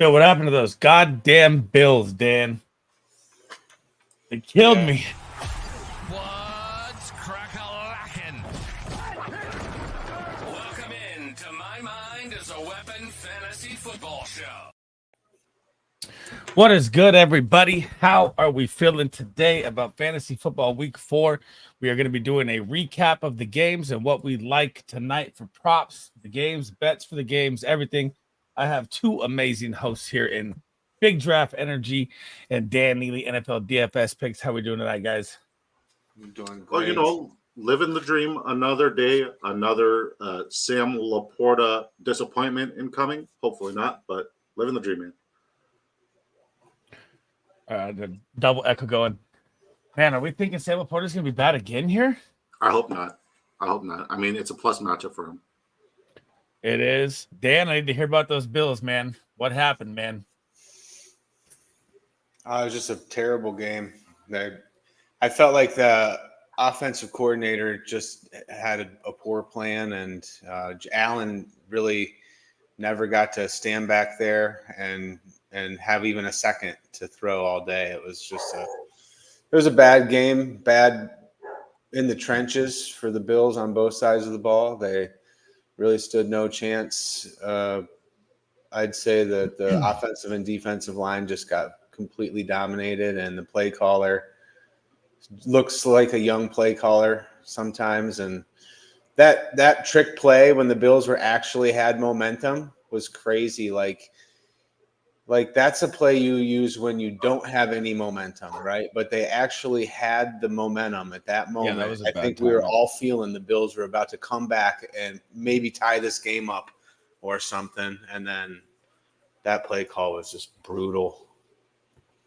Yo, what happened to those goddamn Bills, Dan? They killed me. What's crack-a-lackin'? Welcome in to My Mind is a Weapon Fantasy Football Show. What is good, everybody? How are we feeling today about Fantasy Football Week 4? We are going to be doing a recap of the games and what we like tonight for props, the games, bets for the games, everything. I have two amazing hosts here in Big Draft Energy and Dan Neely, NFL DFS Picks. How we doing tonight, guys? I'm doing great. Well, living the dream. Another day, another Sam Laporta disappointment incoming. Hopefully not, but living the dream, man. The double echo going. Man, are we thinking Sam Laporta's going to be bad again here? I hope not. I mean, it's a plus matchup for him. It is. Dan, I need to hear about those Bills, man. What happened, man? It was just a terrible game. I felt like the offensive coordinator just had a poor plan, and Allen really never got to stand back there and have even a second to throw all day. It was a bad game, bad in the trenches for the Bills on both sides of the ball. They really stood no chance. I'd say that the offensive and defensive line just got completely dominated, and the play caller looks like a young play caller sometimes. And that trick play when the Bills actually had momentum was crazy. Like that's a play you use when you don't have any momentum, right? But they actually had the momentum at that moment. Yeah, that was I think we were all feeling the Bills were about to come back and maybe tie this game up or something. And then that play call was just brutal.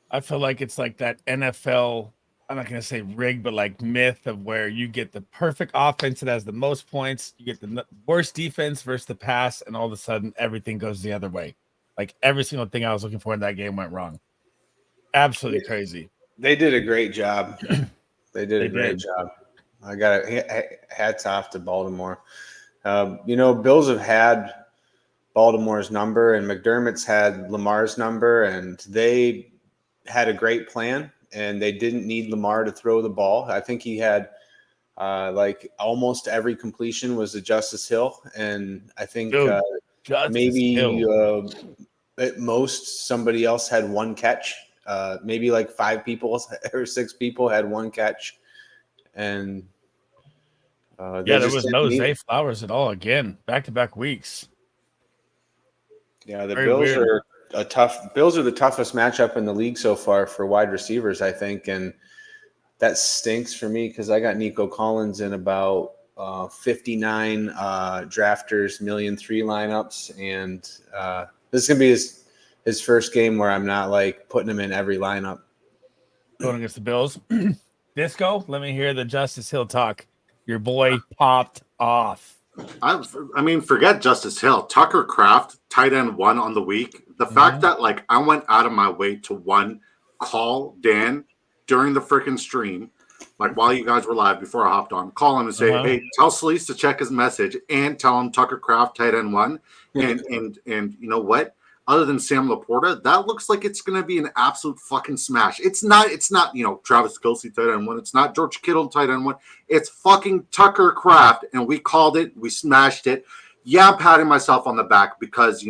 I feel like it's like that NFL, I'm not going to say rig, but like myth of where you get the perfect offense that has the most points, you get the worst defense versus the pass, and all of a sudden everything goes the other way. Like every single thing I was looking for in that game went wrong. Absolutely crazy. They did a great job. They did a great job. I got hats off to Baltimore. Bills have had Baltimore's number, and McDermott's had Lamar's number, and they had a great plan, and they didn't need Lamar to throw the ball. I think he had like almost every completion was to Justice Hill, and I think maybe at most somebody else had one catch. Maybe like 5 people or 6 people had one catch, and there was no Zay Flowers at all. Again, back-to-back weeks. Yeah, the Bills are the toughest matchup in the league so far for wide receivers, I think, and that stinks for me because I got Nico Collins in about 59 drafters, 1,000,003 lineups, and this is gonna be his first game where I'm not like putting him in every lineup. Going against the Bills. Disco, let me hear the Justice Hill talk. Your boy popped off. I mean, forget Justice Hill. Tucker Kraft, tight end 1 on the week. The fact that like I went out of my way to call Dan during the freaking stream, like while you guys were live before I hopped on, call him and say, hey, tell Sleece to check his message and tell him Tucker Kraft, tight end 1. And you know what? Other than Sam Laporta, that looks like it's going to be an absolute fucking smash. It's not, Travis Kelce, tight end 1. It's not George Kittle, tight end 1. It's fucking Tucker Kraft, and we called it. We smashed it. Yeah, I'm patting myself on the back because,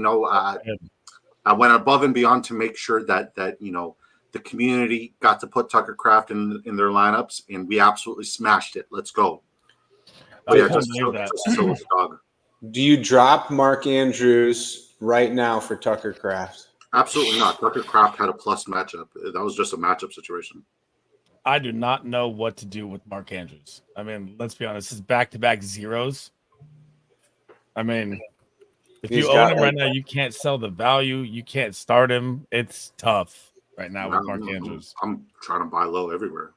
I went above and beyond to make sure that the community got to put Tucker Kraft in their lineups, and we absolutely smashed it. Let's go. But yeah, just a dog. Do you drop Mark Andrews right now for Tucker Kraft? Absolutely not. Tucker Kraft had a plus matchup. That was just a matchup situation. I do not know what to do with Mark Andrews. I mean, let's be honest. This is back-to-back zeros. I mean, if you own him right now, you can't sell the value. You can't start him. It's tough right now with Mark Andrews. I'm trying to buy low everywhere.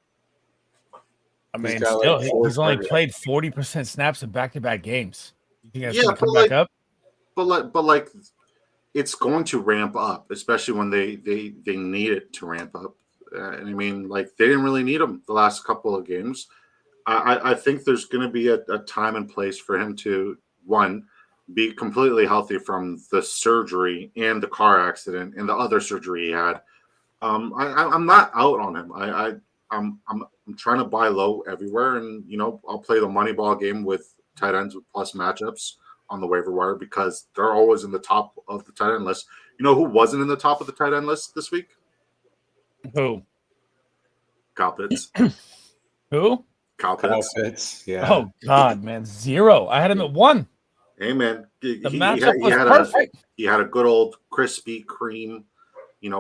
I mean, still, he's only played 40% snaps in back-to-back games. You think that's going to come back up? But it's going to ramp up, especially when they need it to ramp up. And I mean, they didn't really need him the last couple of games. I think there's going to be a time and place for him to, one, be completely healthy from the surgery and the car accident and the other surgery he had. I'm not out on him. I'm trying to buy low everywhere, and I'll play the money ball game with tight ends with plus matchups on the waiver wire because they're always in the top of the tight end list. You know who wasn't in the top of the tight end list this week? Who? Kyle Pitts. Who? Kyle Pitts. Outfits, yeah. Oh God, man, 0. I had him at 1. Hey man, The matchup was perfect. He had a good old Krispy Kreme,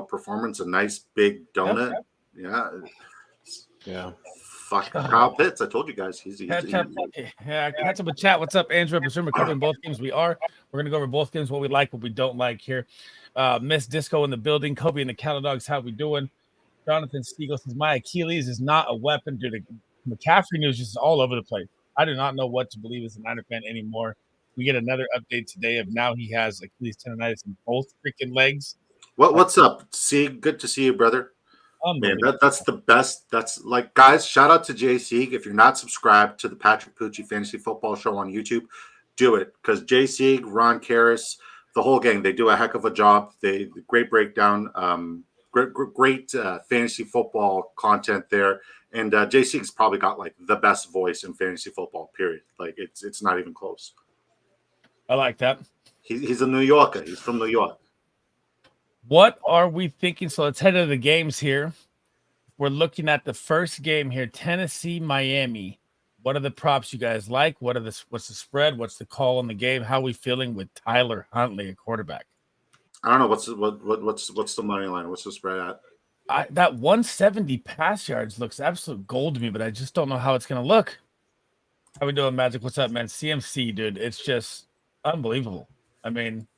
performance. A nice big donut. Okay. Yeah. Fuck Kyle Pitts. I told you guys. Catch up with chat. What's up, Andrew? I presume we're covering both games. We are. We're gonna go over both games. What we like, what we don't like here. Miss Disco in the building. Kobe and the Cattle Dogs. How we doing? Jonathan Stiegel says my Achilles is not a weapon. Dude, McCaffrey news just all over the place. I do not know what to believe as a Niner fan anymore. We get another update today of now he has Achilles tendonitis in both freaking legs. What's up? Good to see you, brother. Man, that's the best. That's like, guys, shout out to Jay Sieg. If you're not subscribed to the Patrick Pucci Fantasy Football Show on YouTube, do it because Jay Sieg, Ron Karras, the whole gang, they do a heck of a job. They great breakdown, great fantasy football content there. And Jay Sieg's probably got like the best voice in fantasy football. Period. Like it's not even close. I like that. He's a New Yorker. He's from New York. What are we thinking? So let's head to the games here. We're looking at the first game here, Tennessee, Miami. What are the props you guys like? What's the spread? What's the call on the game? How are we feeling with Tyler Huntley at quarterback? I don't know what's the money line. What's the spread at? That 170 pass yards looks absolute gold to me, but I just don't know how it's going to look. How we doing, Magic? What's up, man? CMC, dude. It's just unbelievable. I mean,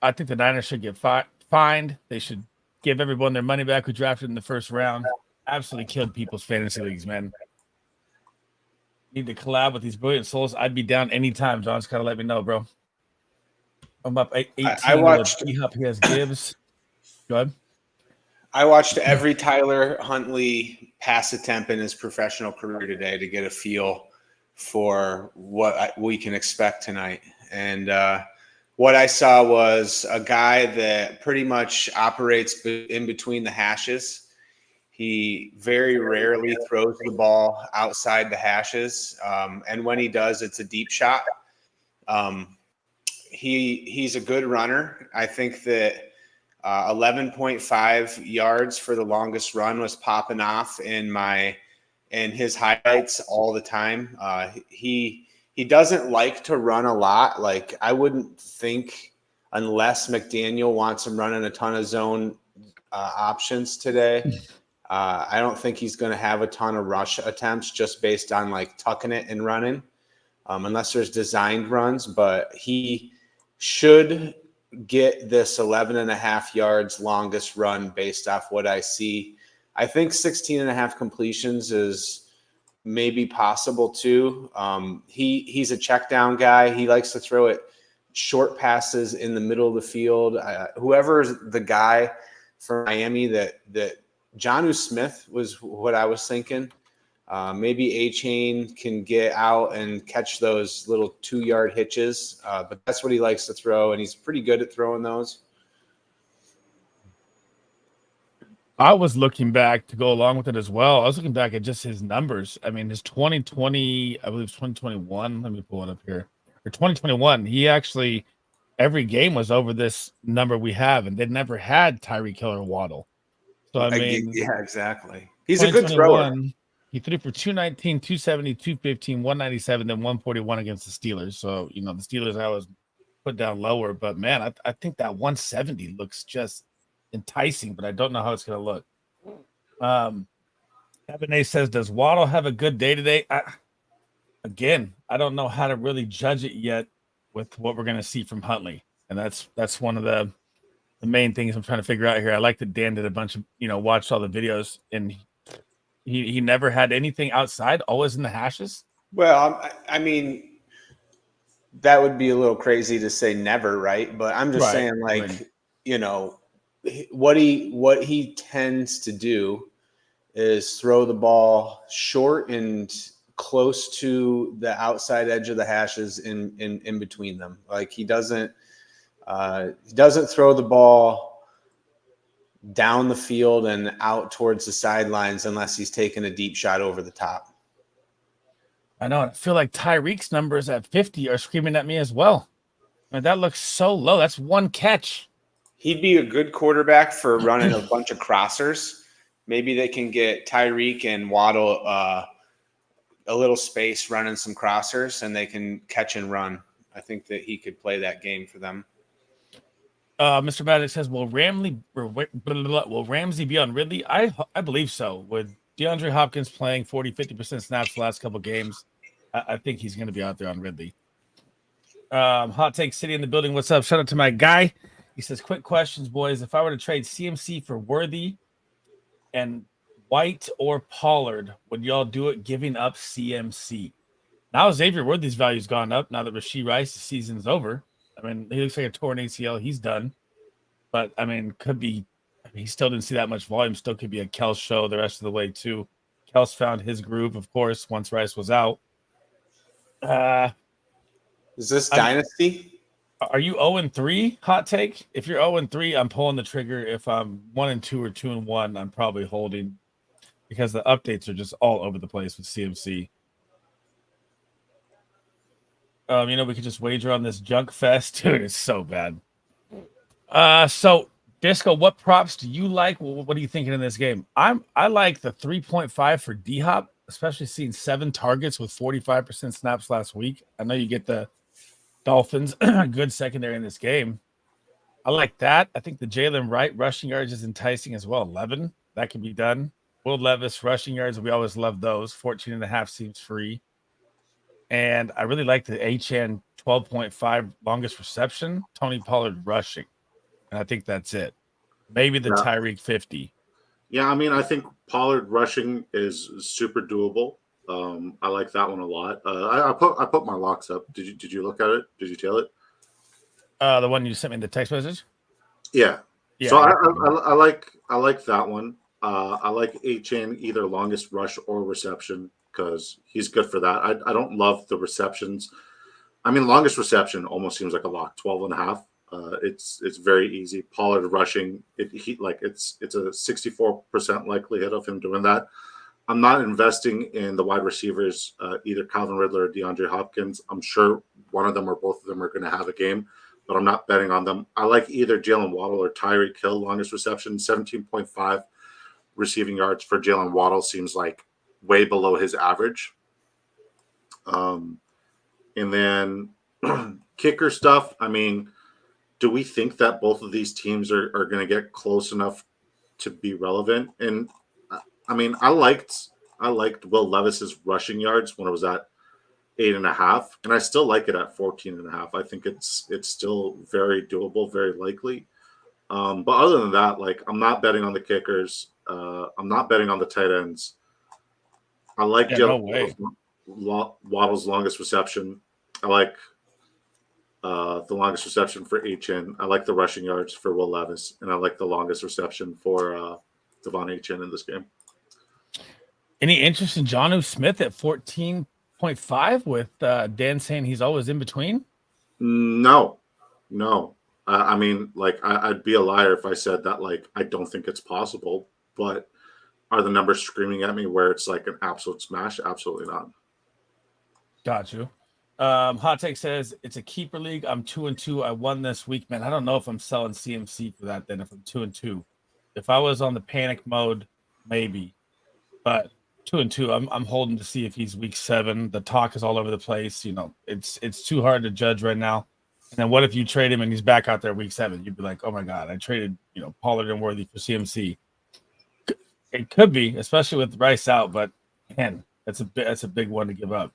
I think the Niners should get fined. They should give everyone their money back who drafted in the first round. Absolutely killed people's fantasy leagues, man. Need to collab with these brilliant souls. I'd be down anytime. John's got to let me know, bro. I'm up 18. I watched. He has Gibbs. Go ahead. I watched every Tyler Huntley pass attempt in his professional career today to get a feel for what we can expect tonight. And what I saw was a guy that pretty much operates in between the hashes. He very rarely throws the ball outside the hashes. And when he does, it's a deep shot. He's a good runner. I think that 11.5 yards for the longest run was popping off in his highlights all the time. He doesn't like to run a lot. Like, I wouldn't think, unless McDaniel wants him running a ton of zone options today, I don't think he's going to have a ton of rush attempts just based on like tucking it and running, unless there's designed runs. But he should get this 11.5 yards longest run based off what I see. I think 16.5 completions is maybe possible too. He's a check down guy. He likes to throw it short passes in the middle of the field. Whoever's the guy for Miami that Jonnu Smith was what I was thinking. Maybe A-Chain can get out and catch those little 2-yard hitches, but that's what he likes to throw, and he's pretty good at throwing those. I was looking back to go along with it as well. I was looking back at just his numbers. I mean, his 2020, I believe 2021. Let me pull it up here. For 2021, he actually, every game was over this number we have, and they never had Tyreek Hill or Waddle. So, I mean, yeah, exactly. He's a good thrower. He threw for 219, 270, 215, 197, then 141 against the Steelers. So, the Steelers I was put down lower, but man, I think that 170 looks just enticing, but I don't know how it's going to look. Cabernet says, does Waddle have a good day today? I don't know how to really judge it yet with what we're going to see from Huntley. And that's one of the main things I'm trying to figure out here. I like that Dan did a bunch of, watched all the videos, and he never had anything outside, always in the hashes. Well, I mean, that would be a little crazy to say never, right? But I'm just saying, like, what he tends to do is throw the ball short and close to the outside edge of the hashes in between them. Like he doesn't throw the ball down the field and out towards the sidelines unless he's taking a deep shot over the top. I know. I feel like Tyreek's numbers at 50 are screaming at me as well. I mean, that looks so low. That's one catch. He'd be a good quarterback for running a bunch of crossers. Maybe they can get Tyreek and Waddle a little space running some crossers, and they can catch and run. I think that he could play that game for them. Mr. Maddox says, will Ramsey be on Ridley? I believe so. With DeAndre Hopkins playing 40, 50% snaps the last couple games, I think he's going to be out there on Ridley. Hot Take City in the building. What's up? Shout out to my guy. He says, quick questions, boys. If I were to trade CMC for Worthy and White or Pollard, would y'all do it giving up CMC? Now Xavier Worthy's value's gone up now that Rashee Rice's season's over. I mean, he looks like a torn ACL. He's done. But, I mean, could be – he still didn't see that much volume. Still could be a Kels show the rest of the way, too. Kels found his groove, of course, once Rice was out. Is this Dynasty? Are you 0-3, Hot Take? If you're 0-3, I'm pulling the trigger. If I'm 1-2 or 2-1, I'm probably holding because the updates are just all over the place with CMC. We could just wager on this junk fest. Dude, it's so bad. So Disco, what props do you like? What are you thinking in this game? I like the 3.5 for D-Hop, especially seeing 7 targets with 45% snaps last week. I know you get the Dolphins, good secondary in this game. I like that. I think the Jalen Wright rushing yards is enticing as well. 11, that can be done. Will Levis rushing yards, we always love those. 14.5 seems free. And I really like the HN 12.5 longest reception. Tony Pollard rushing. And I think that's it. Maybe the Tyreek 50. Yeah, I mean, I think Pollard rushing is super doable. I like that one a lot. I put my locks up. Did you look at it? Did you tail it? The one you sent me in the text message? Yeah. Yeah. So I like that one. I like HN either longest rush or reception because he's good for that. I don't love the receptions. I mean, longest reception almost seems like a lock, 12.5. It's very easy. Pollard rushing, it's a 64% likelihood of him doing that. I'm not investing in the wide receivers, either Calvin Ridley or DeAndre Hopkins. I'm sure one of them or both of them are going to have a game, but I'm not betting on them. I like either Jalen Waddle or Tyreek Hill, longest reception, 17.5 receiving yards for Jalen Waddle seems like way below his average. And then kicker stuff, I mean, do we think that both of these teams are going to get close enough to be relevant? And I mean, I liked Will Levis's rushing yards when it was at 8.5, and I still like it at 14.5. I think it's still very doable, very likely. But other than that, like I'm not betting on the kickers. I'm not betting on the tight ends. I like Waddle's longest reception. I like the longest reception for HN. I like the rushing yards for Will Levis, and I like the longest reception for Devon HN in this game. Any interest in Jonnu Smith at 14.5 with Dan saying he's always in between? No. I mean, like, I'd be a liar if I said that, like, I don't think it's possible. But are the numbers screaming at me where it's like an absolute smash? Absolutely not. Got you. Hot Take says it's a keeper league. I'm 2-2. I won this week, man. I don't know if I'm selling CMC for that then if I'm 2-2. If I was on the panic mode, maybe. But 2-2, I'm holding to see if he's week 7. The talk is all over the place. You know, it's too hard to judge right now. And then what if you trade him and he's back out there week 7? You'd be like, oh my God, I traded, Pollard and Worthy for CMC. It could be, especially with Rice out, but man, that's a big one to give up.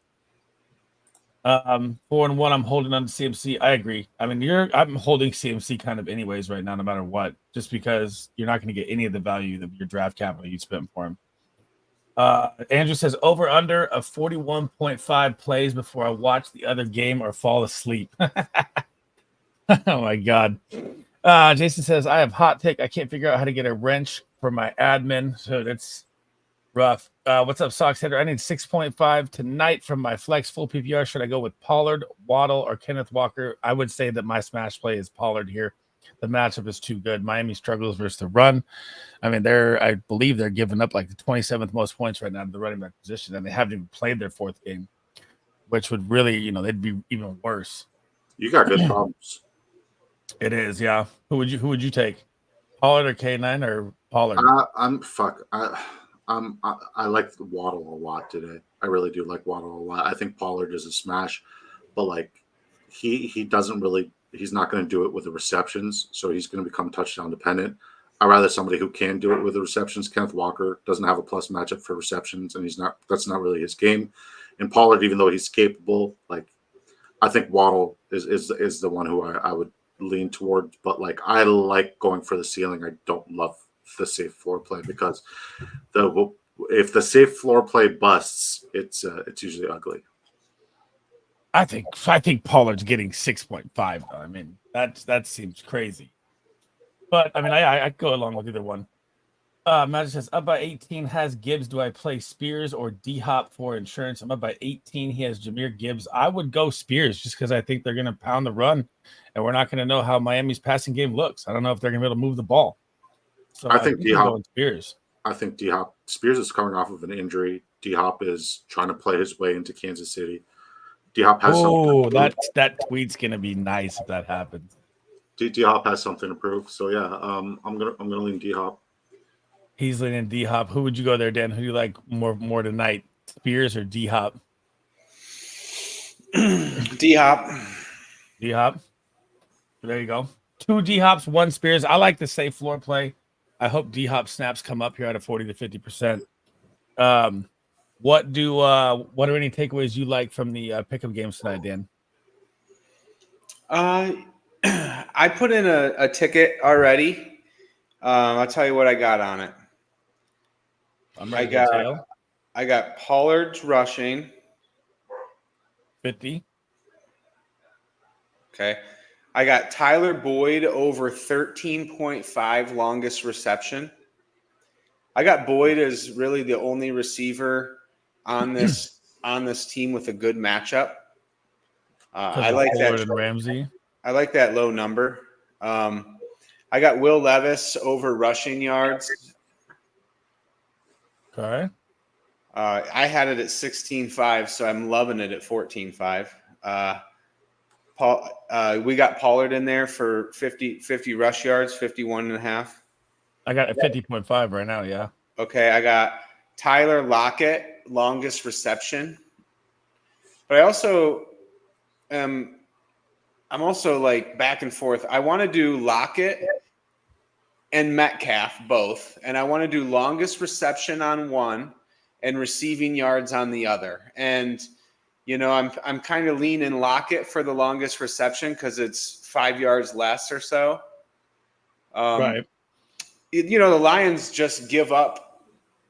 4-1, I'm holding on to CMC. I agree. I mean, I'm holding CMC kind of anyways right now, no matter what, just because you're not going to get any of the value of your draft capital you spent for him. Andrew says over under of 41.5 plays before I watch the other game or fall asleep. Oh my God. Jason says I have hot take. I can't figure out how to get a wrench for my admin, so that's rough. What's up, Sox Hitter? I need 6.5 tonight from my flex full PPR. Should I go with Pollard, Waddle, or Kenneth Walker? I would say that my smash play is Pollard here. The matchup is too good. Miami struggles versus the run. I mean, I believe they're giving up like the 27th most points right now to the running back position, and they haven't even played their fourth game, which would really, they'd be even worse. You got good problems. It is, yeah. Who would you take? Pollard or K9 or Pollard? I like Waddle a lot today. I really do like Waddle a lot. I think Pollard is a smash, but like he doesn't really. He's not going to do it with the receptions, so he's going to become touchdown dependent. I'd rather somebody who can do it with the receptions. Kenneth Walker doesn't have a plus matchup for receptions, and that's not really his game. And Pollard, even though he's capable, like I think Waddle is the one who I would lean toward. But like I like going for the ceiling. I don't love the safe floor play because if the safe floor play busts, it's usually ugly. I think Pollard's getting 6.5. I mean, that seems crazy. But I mean, I go along with either one. Magic says up by 18 has Gibbs. Do I play Spears or D Hop for insurance? I'm up by 18. He has Jahmyr Gibbs. I would go Spears just because I think they're going to pound the run, and we're not going to know how Miami's passing game looks. I don't know if they're going to be able to move the ball. So I think D Hop. Spears. I think D Hop. Spears is coming off of an injury. D Hop is trying to play his way into Kansas City. D Hop has. Oh, that tweet's going to be nice if that happens. D Hop has something to prove. So yeah, I'm gonna lean D Hop. He's leaning D Hop. Who would you go there, Dan? Who do you like more tonight, Spears or D Hop? D Hop. D Hop. There you go. 2 D Hops, 1 Spears. I like the safe floor play. I hope D Hop snaps come up here at a 40 to 50%. What are any takeaways you like from the pickup games tonight, Dan? I put in a ticket already. I'll tell you what I got on it. I got Pollard's rushing 50. Okay. I got Tyler Boyd over 13.5 longest reception. I got Boyd as really the only receiver on this team with a good matchup. I like that. And Ramsey. I like that low number. I got Will Levis over rushing yards. Okay. I had it at 16.5, so I'm loving it at 14.5. We got Pollard in there for 50 rush yards, 51.5. I got a 50.5 right now, yeah. Okay, I got Tyler Lockett, longest reception. But I also I'm also like back and forth. I want to do Lockett and Metcalf both, and I want to do longest reception on one and receiving yards on the other. And I'm kind of leaning Lockett for the longest reception because it's 5 yards less or so. Right. The Lions just give up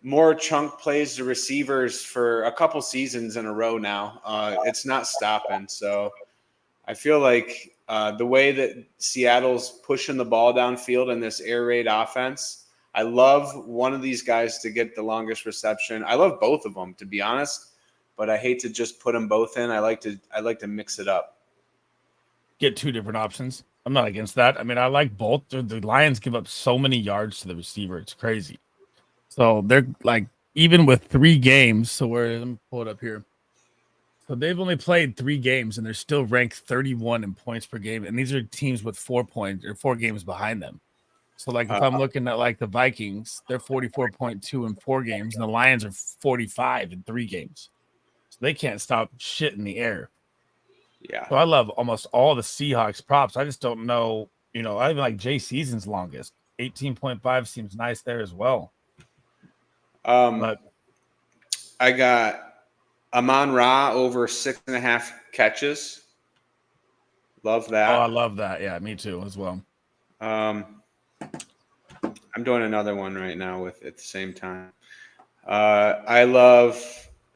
more chunk plays to receivers for a couple seasons in a row now. It's not stopping. So I feel like the way that Seattle's pushing the ball downfield in this air raid offense, I love one of these guys to get the longest reception. I love both of them, to be honest, but I hate to just put them both in. I like to mix it up. Get 2 different options. I'm not against that. I mean, I like both. The Lions give up so many yards to the receiver. It's crazy. So they're like, even with 3 games. Let me pull it up here. So they've only played 3 games and they're still ranked 31 in points per game. And these are teams with 4 points or 4 games behind them. So like if I'm looking at like the Vikings, they're 44.2 in 4 games and the Lions are 45 in 3 games. So they can't stop shit in the air. Yeah. So I love almost all the Seahawks props. I just don't know, I even like Jay Season's longest. 18.5 seems nice there as well. But I got Amon-Ra over 6.5 catches. Love that. Oh, I love that. Yeah, me too as well. I'm doing another one right now at the same time. I love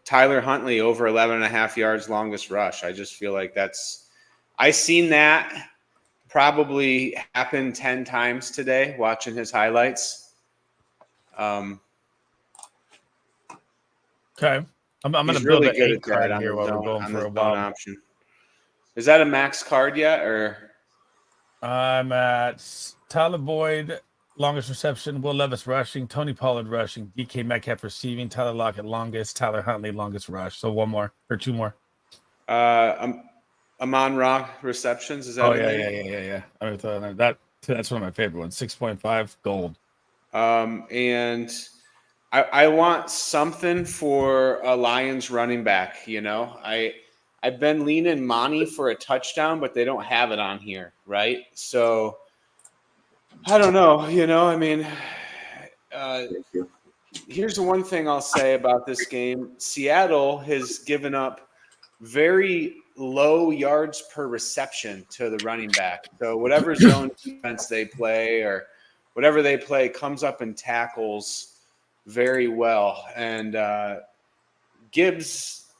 Tyler Huntley over 11.5 yards longest rush. I just feel like I seen that probably happen 10 times today watching his highlights. Okay. I'm going He's to build really an good 8 at that card on here the while we're zone going on for the a zone while. option. Is that a max card yet, or I'm at Tyler Boyd, longest reception. Will Levis rushing. Tony Pollard rushing. DK Metcalf receiving. Tyler Lockett longest. Tyler Huntley longest rush. So one more or two more. Amon Ra receptions? Is that Oh in yeah, there? yeah. I mean, that's one of my favorite ones. 6.5 gold. And I want something for a Lions running back. I've been leaning Monty for a touchdown, but they don't have it on here, right? So I don't know. I mean, Thank you. here's the one thing I'll say about this game: Seattle has given up very low yards per reception to the running back. So whatever zone defense they play or whatever they play comes up and tackles very well. And Gibbs,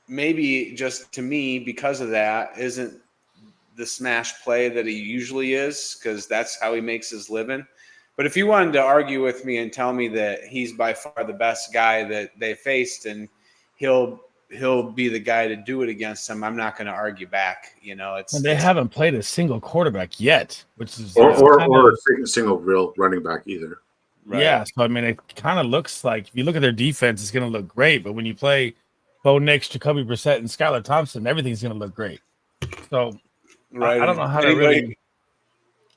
maybe just to me, because of that, isn't the smash play that he usually is, because that's how he makes his living. But if you wanted to argue with me and tell me that he's by far the best guy that they faced and he'll be the guy to do it against them, I'm not going to argue back. And they haven't played a single quarterback yet, which is Or a single real running back either. Right. Yeah. So I mean, it kind of looks like if you look at their defense, it's going to look great. But when you play Bo Nix, Jacoby Brissett, and Skylar Thompson, everything's going to look great. So right. I don't know how to really.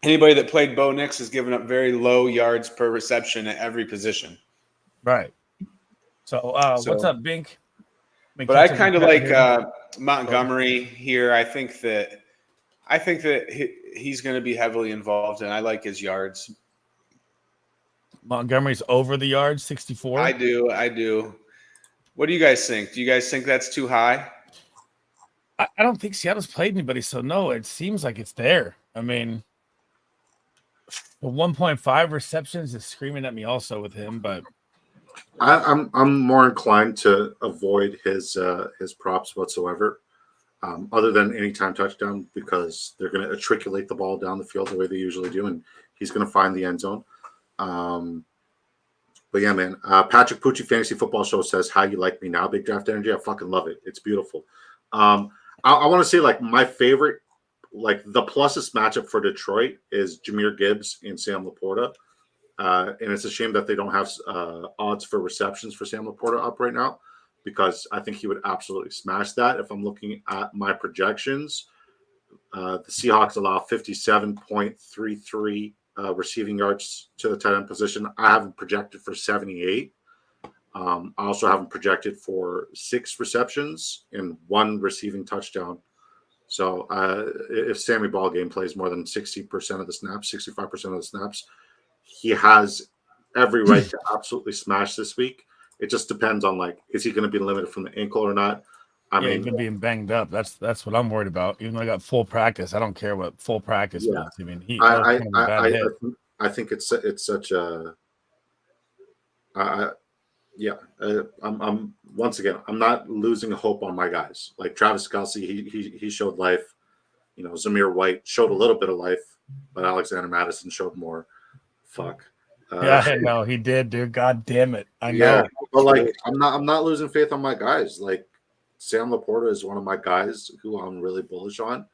Anybody that played Bo Nix has given up very low yards per reception at every position. Right. So what's up, Bink? But I kind of like Montgomery here. I think that he's going to be heavily involved, and I like his yards. Montgomery's over the yards, 64. I do. What do you guys think? Do you guys think that's too high? I don't think Seattle's played anybody, so no, it seems like it's there. I mean, the 1.5 receptions is screaming at me also with him, but I'm more inclined to avoid his props whatsoever, other than anytime touchdown, because they're going to matriculate the ball down the field the way they usually do, and he's going to find the end zone. But yeah, man. Patrick Pucci Fantasy Football Show says, "How you like me now, Big Draft Energy? I fucking love it. It's beautiful." I want to say, like, my favorite, like, the pluses matchup for Detroit is Jahmyr Gibbs and Sam Laporta. And it's a shame that they don't have odds for receptions for Sam Laporta up right now, because I think he would absolutely smash that. If I'm looking at my projections, the Seahawks allow 57.33 receiving yards to the tight end position. I have him projected for 78. I also have him projected for 6 receptions and 1 receiving touchdown. So if Sammy Ballgame plays more than 60% of the snaps, 65% of the snaps, he has every right to absolutely smash this week. It just depends on, like, is he going to be limited from the ankle or not? I mean, even being banged up, that's what I'm worried about. Even though I got full practice, I don't care what full practice means. I mean, I think it's such a I'm once again, I'm not losing hope on my guys. Like Travis Kelce, he showed life. Zamir White showed a little bit of life, but Alexander Madison showed more. Fuck. No, he did, dude. God damn it. I know. Yeah, but like, I'm not losing faith on my guys. Like, Sam Laporta is one of my guys who I'm really bullish on,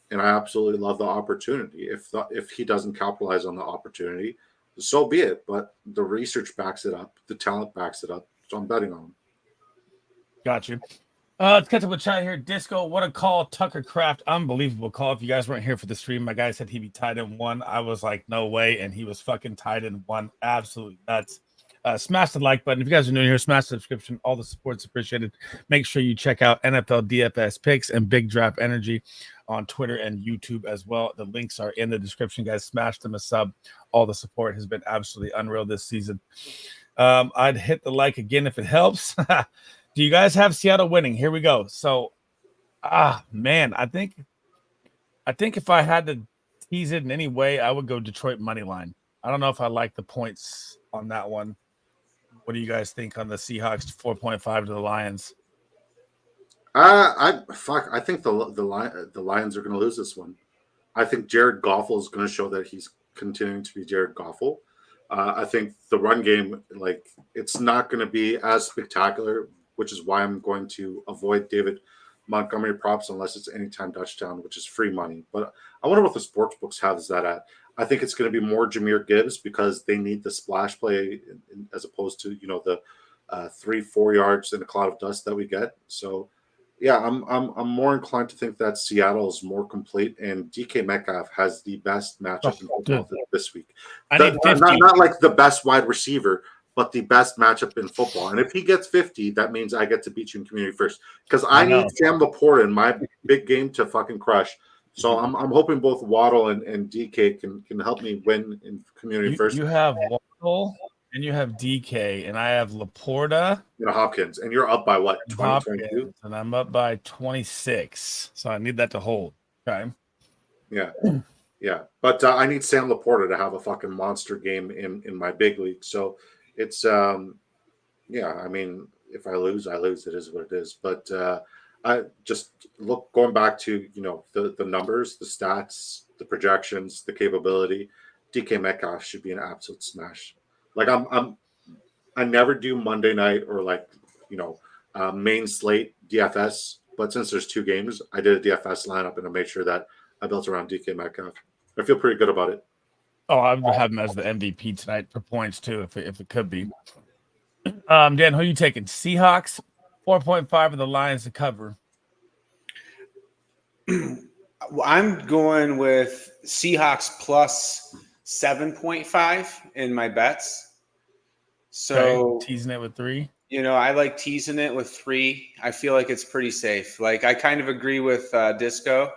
and I absolutely love the opportunity. If he doesn't capitalize on the opportunity, so be it. But the research backs it up, the talent backs it up, so I'm betting on him. Got you. Let's catch up with chat here. Disco, what a call. Tucker Kraft, unbelievable call. If you guys weren't here for the stream, my guy said he'd be tied in 1. I was like, no way, and he was fucking tied in 1. Absolutely nuts. Smash the like button. If you guys are new here, smash the subscription. All the support's appreciated. Make sure you check out NFL DFS Picks and Big Draft Energy on Twitter and YouTube as well. The links are in the description, guys. Smash them a sub. All the support has been absolutely unreal this season. I'd hit the like again if it helps. Do you guys have Seattle winning? Here we go. So, man, I think if I had to tease it in any way, I would go Detroit money line. I don't know if I like the points on that one. What do you guys think on the Seahawks 4.5 to the Lions? I think the Lions are going to lose this one. I think Jared Goffel is going to show that he's continuing to be Jared Goffel. I think the run game, like, it's not going to be as spectacular, which is why I'm going to avoid David Montgomery props unless it's anytime touchdown, which is free money. But I wonder what the sports books has that at. I think it's going to be more Jameer Gibbs because they need the splash play as opposed to the 3-4 yards in a cloud of dust that we get. So yeah, I'm more inclined to think that Seattle is more complete, and DK Metcalf has the best matchup in football this week. I need 50. Not like the best wide receiver, but the best matchup in football. And if he gets 50, that means I get to beat you in community first because I need Sam Laporta in my big game to fucking crush. So I'm hoping both Waddle and DK can help me win in community first. You have Waddle and you have DK, and I have Laporta. Hopkins, and you're up by what, 22? And I'm up by 26. So I need that to hold. Okay. Yeah. Yeah. But I need Sam Laporta to have a fucking monster game in my big league. So it's yeah, I mean, if I lose, I lose. It is what it is. But I just going back to the numbers, the stats, the projections, the capability. DK Metcalf should be an absolute smash. Like I never do Monday night or main slate DFS, but since there's 2 games, I did a DFS lineup and I made sure that I built around DK Metcalf. I feel pretty good about it. Oh, I would have him as the MVP tonight for points too, if it could be. Dan, who are you taking? Seahawks 4.5 of the Lions to cover. I'm going with Seahawks plus 7.5 in my bets. So teasing it with 3. I like teasing it with 3. I feel like it's pretty safe. Like I kind of agree with Disco.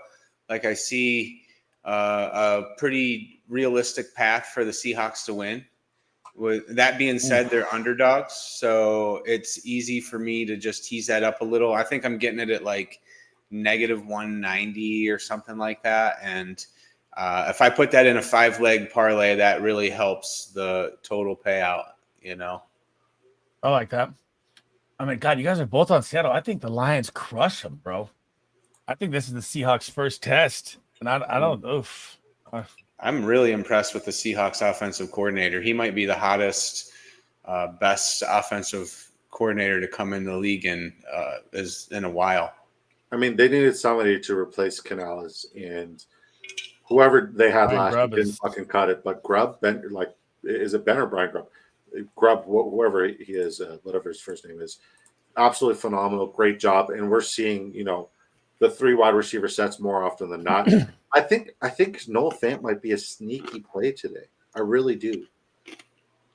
Like I see a pretty realistic path for the Seahawks to win. With that being said, they're underdogs, so it's easy for me to just tease that up a little. I think I'm getting it at like negative 190 or something like that. And if I put that in a 5-leg parlay, that really helps the total payout, I like that. I mean, God, you guys are both on Seattle. I think the Lions crush them, bro. I think this is the Seahawks' first test. And I don't know. I'm really impressed with the Seahawks offensive coordinator. He might be the hottest, best offensive coordinator to come in the league in a while. I mean, they needed somebody to replace Canales, and whoever they had last year didn't fucking cut it. But Grubb, is it Ben or Brian Grubb? Grubb, whoever he is, whatever his first name is, absolutely phenomenal, great job. And we're seeing, the 3 wide receiver sets more often than not. I think Noah Fant might be a sneaky play today. I really do.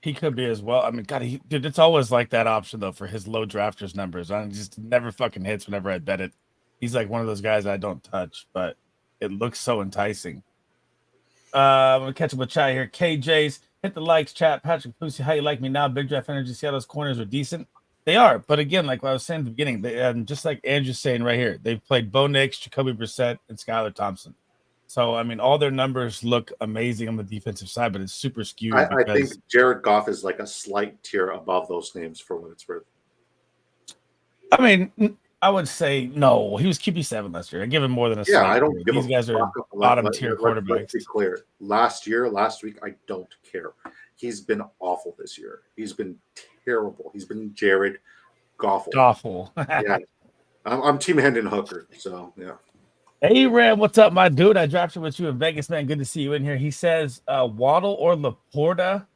He could be as well. I mean, God, dude, it's always like that option though for his low drafters numbers. I just never fucking hits whenever I bet it. He's like one of those guys I don't touch, but it looks so enticing. I'm gonna catch up with chat here. KJ's hit the likes, chat. Patrick Pussy, how you like me now? Big Draft Energy. Seattle's corners are decent. They are, but again, like what I was saying at the beginning, they, just like Andrew's saying right here, they've played Bo Nix, Jacoby Brissett, and Skylar Thompson. So, I mean, all their numbers look amazing on the defensive side, but it's super skewed. I think Jared Goff is like a slight tier above those names for what it's worth. I mean, I would say no. He was QB7 last year. I give him more than a. Yeah, I don't give These guys are bottom tier quarterbacks. Let's be clear. Last week, I don't care. He's been awful this year. He's been terrible. He's been Jared Goffle. Awful. Yeah, I'm Team Hendon Hooker. So yeah. Hey, Ram, what's up, my dude? I drafted with you in Vegas, man. Good to see you in here. He says Waddle or Laporta.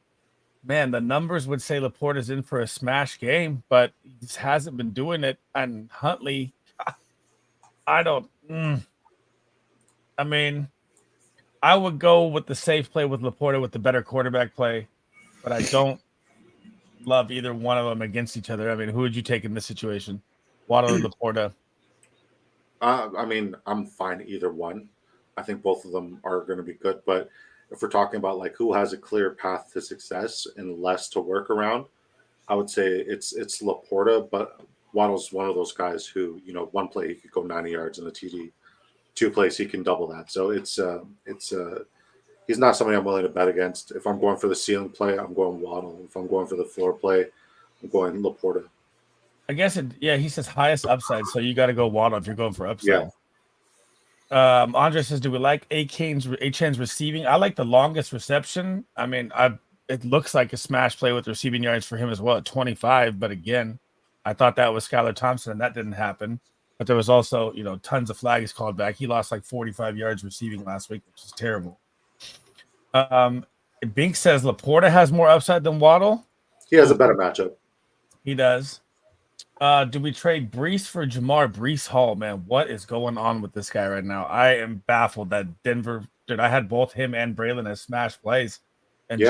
Man, the numbers would say Laporta's in for a smash game, but he just hasn't been doing it. And Huntley, I don't. I mean, I would go with the safe play with Laporta with the better quarterback play, but I don't love either one of them against each other. I mean, who would you take in this situation? Waddle or Laporta? I mean, I'm fine either one. I think both of them are going to be good. But if we're talking about like who has a clear path to success and less to work around, I would say it's Laporta. But Waddle's one of those guys who, one play he could go 90 yards in a TD, 2 plays he can double that. So it's he's not somebody I'm willing to bet against. If I'm going for the ceiling play, I'm going Waddle. If I'm going for the floor play, I'm going Laporta. I guess he says highest upside, so you got to go Waddle if you're going for upside. Yeah. Andre says, do we like A-Chain's receiving? I like the longest reception. I mean, it looks like a smash play with receiving yards for him as well at 25, but again, I thought that was Skylar Thompson, and that didn't happen. But there was also, tons of flags called back. He lost like 45 yards receiving last week, which is terrible. Bink says Laporta has more upside than Waddle. He has a better matchup. He does. Do we trade Brees for Jamar Brees Hall? Man, what is going on with this guy right now? I am baffled that Denver, dude, I had both him and Braylon as smash plays and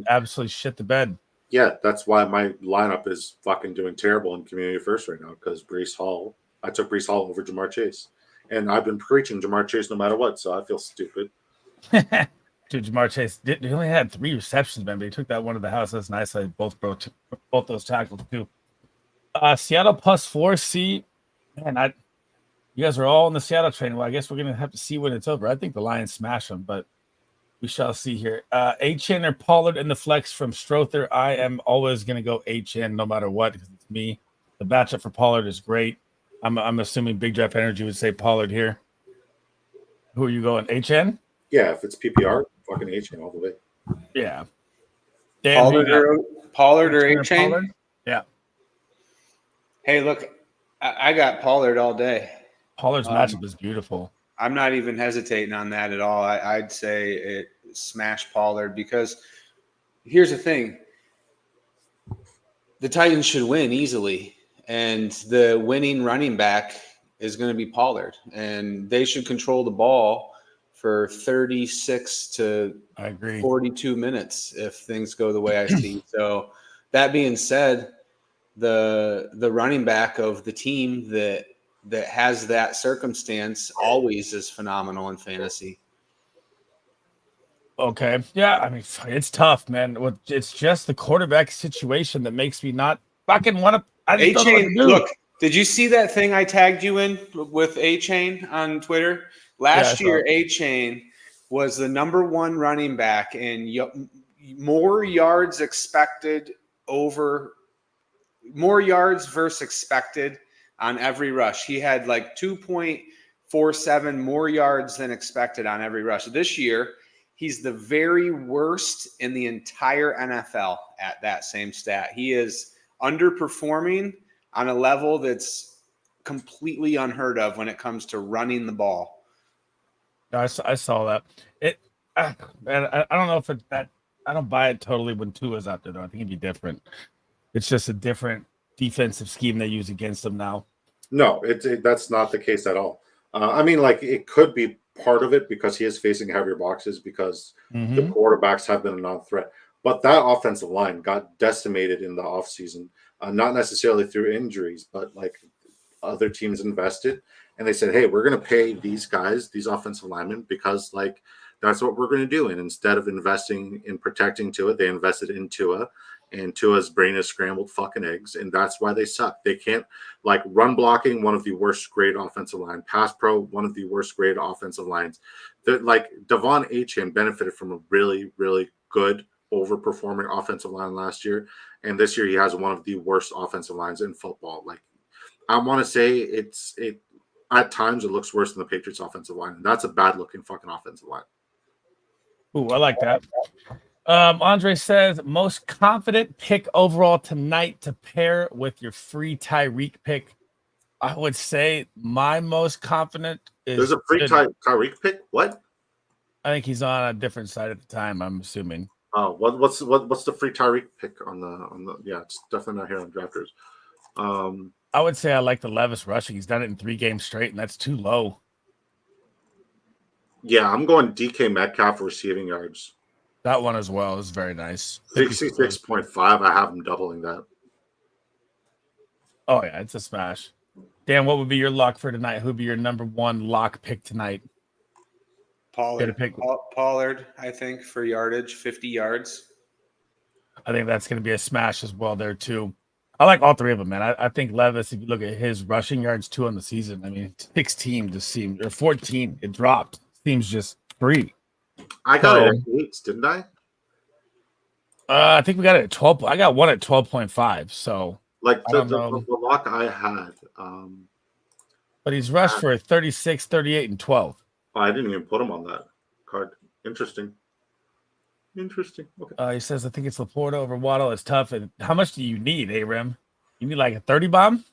absolutely shit the bed. Yeah, that's why my lineup is fucking doing terrible in Community First right now because Brees Hall. I took Brees Hall over Jamar Chase. And I've been preaching Jamar Chase no matter what, so I feel stupid. Dude, Jamar Chase he only had 3 receptions, man, but he took that one to the house. That's nice. I both those tackles too. Seattle +4. See, man, you guys are all in the Seattle train. Well, I guess we're gonna have to see when it's over. I think the Lions smash them, but we shall see here. HN or Pollard in the flex from Strother. I am always gonna go HN no matter what because it's me. The matchup for Pollard is great. I'm assuming Big Draft Energy would say Pollard here. Who are you going? HN? Yeah, if it's PPR, fucking HN all the way. Yeah. Pollard or HN? Yeah. Hey, look, I got Pollard all day. Pollard's matchup is beautiful. I'm not even hesitating on that at all. I'd say it smash Pollard because here's the thing. The Titans should win easily, and the winning running back is going to be Pollard, and they should control the ball for 36 to 42 minutes if things go the way I see. So that being said, the running back of the team that has that circumstance always is phenomenal in fantasy. Okay. Yeah, I mean, it's tough, man. It's just the quarterback situation that makes me not fucking want to. A-Chain, look, did you see that thing I tagged you in with A-Chain on Twitter? Last year, A-Chain was the number 1 running back in more yards versus expected on every rush. He had like 2.47 more yards than expected on every rush. This year, he's the very worst in the entire NFL at that same stat. He is underperforming on a level that's completely unheard of when it comes to running the ball. I saw that. Man, I don't know if I don't buy it totally when Tua's out there, though. I think it'd be different. It's just a different defensive scheme they use against them now. No, that's not the case at all. I mean, like, it could be part of it because he is facing heavier boxes because the quarterbacks have been a non-threat. But that offensive line got decimated in the offseason, not necessarily through injuries, but like other teams invested. And they said, hey, we're going to pay these guys, these offensive linemen, because like that's what we're going to do. And instead of investing in protecting Tua, they invested in Tua. And Tua's brain is scrambled fucking eggs, and that's why they suck. They can't, like, run blocking, one of the worst grade offensive line. Pass pro, one of the worst grade offensive lines. Like, Devon Achane benefited from a really, really good overperforming offensive line last year, and this year he has one of the worst offensive lines in football. Like, I want to say it at times it looks worse than the Patriots' offensive line, and that's a bad-looking fucking offensive line. Ooh, I like that. Andre says, most confident pick overall tonight to pair with your free Tyreek pick. I would say my most confident is... There's a free Tyreek pick? What? I think he's on a different side at the time, I'm assuming. Oh, what's the free Tyreek pick on the yeah, it's definitely not here on Drafters. I would say I like the Levis rushing. He's done it in 3 games straight, and that's too low. Yeah, I'm going DK Metcalf receiving yards. That one as well is very nice. 66.5. I have him doubling that. Oh, yeah, it's a smash. Dan, what would be your lock for tonight? Who would be your number 1 lock pick tonight? Pollard, I think, for yardage, 50 yards. I think that's going to be a smash as well there, too. I like all 3 of them, man. I think Levis, if you look at his rushing yards, 2 on the season, I mean, 16 just seems, or 14, it dropped. Seems just free. I got it at 8, didn't I? I think we got it at 12. I got one at 12.5. So, like the lock I had. But he's rushed for 36, 38, and 12. Oh, I didn't even put him on that card. Interesting. Okay. He says, I think it's Laporta over Waddle. It's tough. And how much do you need, Aram? You need like a 30 bomb.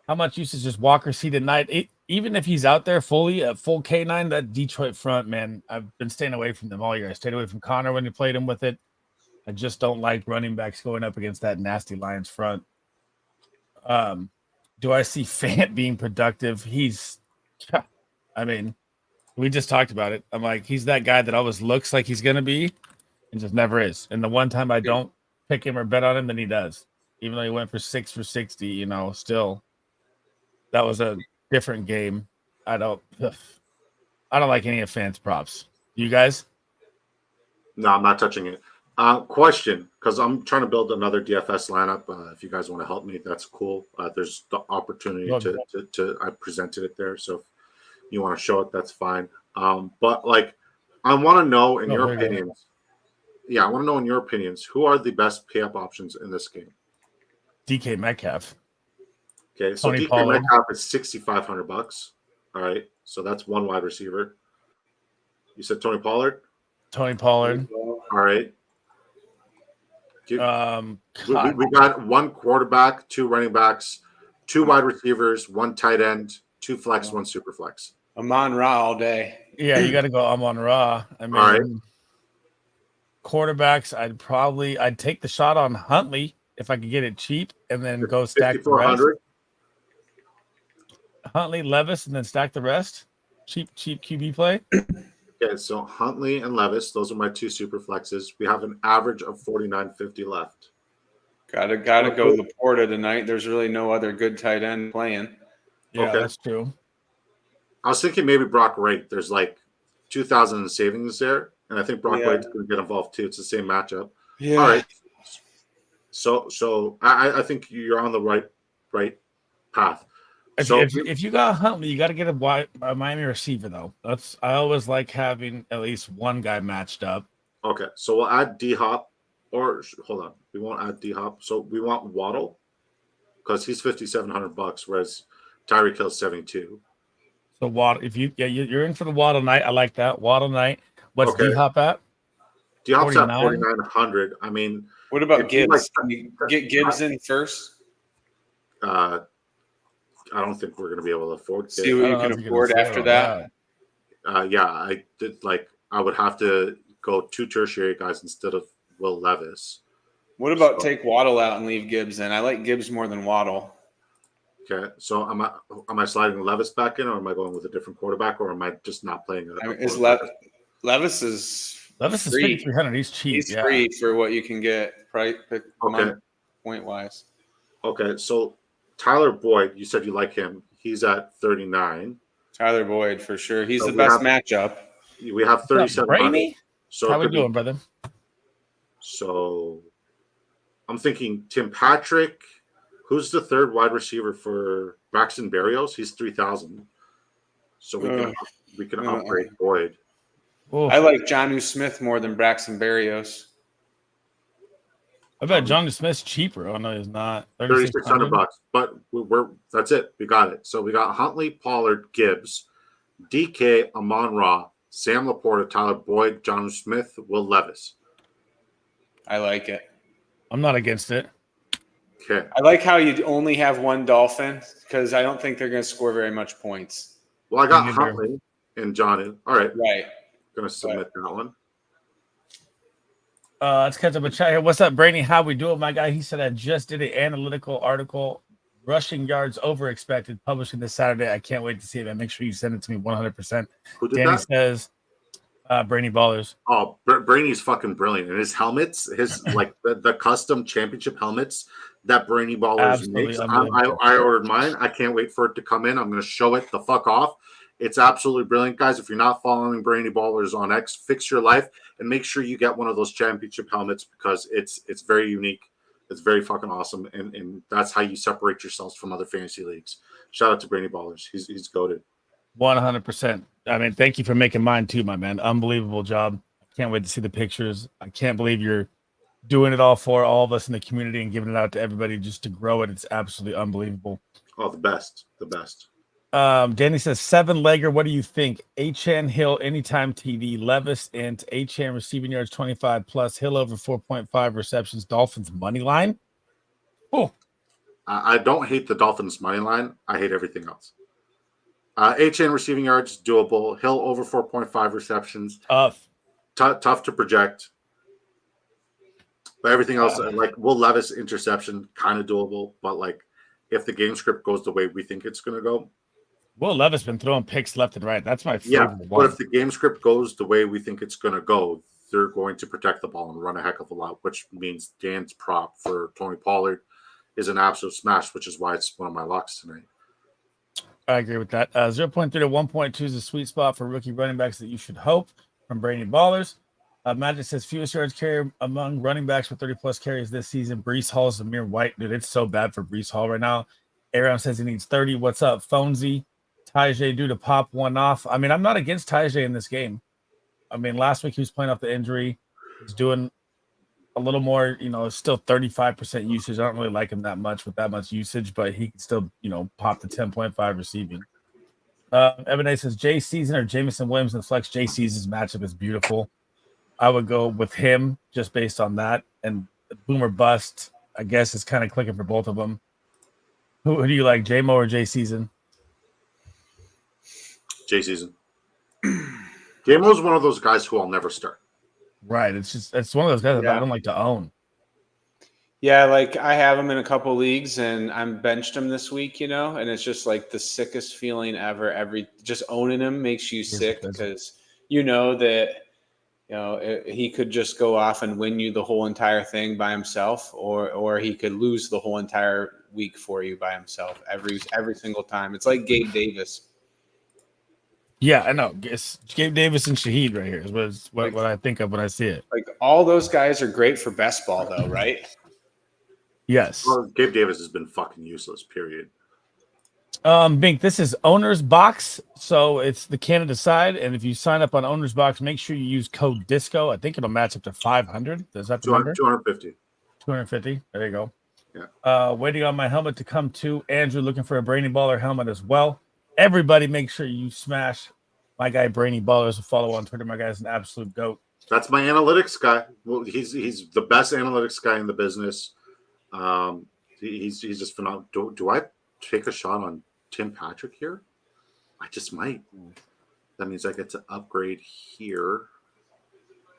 How much usage is Walker see tonight? Even if he's out there fully at full K9, that Detroit front, man, I've been staying away from them all year. I stayed away from Connor when he played him with it. I just don't like running backs going up against that nasty Lions front. Do I see Fant being productive? I mean, we just talked about it. I'm like, he's that guy that always looks like he's going to be and just never is. And the one time I don't pick him or bet on him, then he does. Even though he went for 6 for 60, still that was a different game. I don't like any of Fant's props. You guys? No, I'm not touching it. Question, because I'm trying to build another DFS lineup. If you guys want to help me, that's cool. There's the opportunity to I presented it there. So if you want to show it, that's fine. But like, I want to know in your opinions. Yeah, I want to know in your opinions, who are the best pay up options in this game? DK Metcalf. Okay, so Tony DK Pollard. Metcalf is $6,500. All right, so that's one wide receiver. You said Tony Pollard. Tony Pollard. All right. We God. got one quarterback, two running backs, two wide receivers, one tight end, two flex, one super flex. Amon-Ra all day. Yeah, you got to go Amon-Ra. I mean, All right. Quarterbacks, I'd take the shot on Huntley if I could get it cheap and then go stack the rest. 5,400. Huntley, Levis, and then stack the rest. Cheap QB play. Okay, so Huntley and Levis, those are my two super flexes. We have an average of 49.50 left. Gotta go Laporta tonight. There's really no other good tight end playing. Yeah, Okay. that's true. I was thinking maybe Brock Wright. There's like 2,000 in savings there, and I think Brock Wright's going to get involved too. It's the same matchup. Yeah. All right. So I think you're on the right path. If you got Huntley, you got to get a Miami receiver though. I always like having at least one guy matched up. Okay, so we'll add D-Hop, or hold on, we won't add D-Hop. So we want Waddle because he's $5,700, whereas Tyreek Hill's 72. So Waddle, you're in for the Waddle night. I like that Waddle night. What's Okay. D-Hop at? D-Hop's at 49? 4,900. I mean, What about Gibbs? like- Can you get Gibbs in first? I don't think we're going to be able to afford See it. what I you don't know can if you're afford gonna sell after on that. Yeah, I did. Like, I would have to go two tertiary guys instead of Will Levis. What about take Waddle out and leave Gibbs in? I like Gibbs more than Waddle. Okay, so am I sliding Levis back in, or am I going with a different quarterback, or am I just not playing? Levis is Levis is free. 5,300. He's cheap. He's free for what you can get point wise. Okay, so Tyler Boyd, you said you like him. He's at 39. Tyler Boyd for sure. He's So the we best have- matchup. We have 3,700. Brainy? So How it we could be- doing, brother? So I'm thinking Tim Patrick. Who's the third wide receiver for Braxton Berrios? He's 3,000. So we can upgrade Boyd. Ooh, I like Jonnu Smith more than Braxton Berrios. I bet John Smith's cheaper. Oh no, he's not. $3,600, but that's it. We got it. So we got Huntley, Pollard, Gibbs, DK, Amon-Ra, Sam Laporta, Tyler Boyd, Jonnu Smith, Will Levis. I like it. I'm not against it. Okay. I like how you only have one Dolphin because I don't think they're going to score very much points. Well, I got Me neither. Huntley and Johnny. All right. Right. Going to submit that one. Let's catch up with chat here. What's up, Brainy? How we doing, my guy? He said I just did an analytical article, rushing yards over expected, publishing this Saturday. I can't wait to see it, man. Make sure you send it to me 100%. Who did Danny that? says, Brainy Ballers. Oh, Brainy's fucking brilliant. And his helmets, his like the custom championship helmets that Brainy Ballers Absolutely makes. unbelievable. I ordered mine. I can't wait for it to come in. I'm going to show it the fuck off. It's absolutely brilliant, guys. If you're not following Brainy Ballers on X, fix your life and make sure you get one of those championship helmets because it's very unique. It's very fucking awesome, and that's how you separate yourselves from other fantasy leagues. Shout out to Brainy Ballers. He's goated. 100%. I mean, thank you for making mine too, my man. Unbelievable job. Can't wait to see the pictures. I can't believe you're doing it all for all of us in the community and giving it out to everybody just to grow it. It's absolutely unbelievable. Oh, the best. Danny says 7-legger. What do you think? Achan Hill anytime TD, Levis and Achan receiving yards 25 plus, Hill over 4.5 receptions, Dolphins money line. Oh, I don't hate the Dolphins money line. I hate everything else. HN receiving yards, doable. Hill over 4.5 receptions. Tough. Tough to project. But everything else, like Will Levis interception, kind of doable. But like, if the game script goes the way we think it's going to go, Will Levis been throwing picks left and right. That's my yeah. favorite But one. if the game script goes the way we think it's going to go, they're going to protect the ball and run a heck of a lot, which means Dan's prop for Tony Pollard is an absolute smash, which is why it's one of my locks tonight. I agree with that. 0.3 to 1.2 is a sweet spot for rookie running backs that you should hope from Brady Ballers. Magic says fewest yards carry among running backs with 30-plus carries this season. Brees Hall is a mere white. Dude, it's so bad for Brees Hall right now. Aaron says he needs 30. What's up, Phonesy? Tajay due to pop one off. I mean, I'm not against Tajay in this game. I mean, last week he was playing off the injury. He's doing a little more, still 35% usage. I don't really like him that much with that much usage, but he can still, pop the 10.5 receiving. Evan A says Jay Season or Jamison Williams and flex. Jay Season's matchup is beautiful. I would go with him just based on that. And Boomer Bust, I guess, is kind of clicking for both of them. Who do you like, J-Mo or Jay Season? Jay Season. J-Mo's one of those guys who I'll never start. Right. It's one of those guys that I don't like to own. Yeah, like I have him in a couple leagues and I'm benched him this week, and it's just like the sickest feeling ever. Just owning him makes you sick because that he could just go off and win you the whole entire thing by himself, or he could lose the whole entire week for you by himself every single time. It's like Gabe Davis. Yeah, I know. It's Gabe Davis and Shaheed right here is what I think of when I see it. Like all those guys are great for best ball though, right? Yes. Well, Gabe Davis has been fucking useless, period. Bink, this is Owner's Box, so it's the Canada side, and if you sign up on Owner's Box, make sure you use code DISCO. I think it'll match up to 500. Does that the number? 250. 250. There you go. Yeah. Waiting on my helmet to come to. Andrew looking for a Brainy Baller helmet as well. Everybody, make sure you smash my guy Brainy Ballers. Follow on Twitter. My guy's an absolute goat. That's my analytics guy. Well, he's the best analytics guy in the business. He's just phenomenal. Do I take a shot on Tim Patrick here? I just might. That means I get to upgrade here.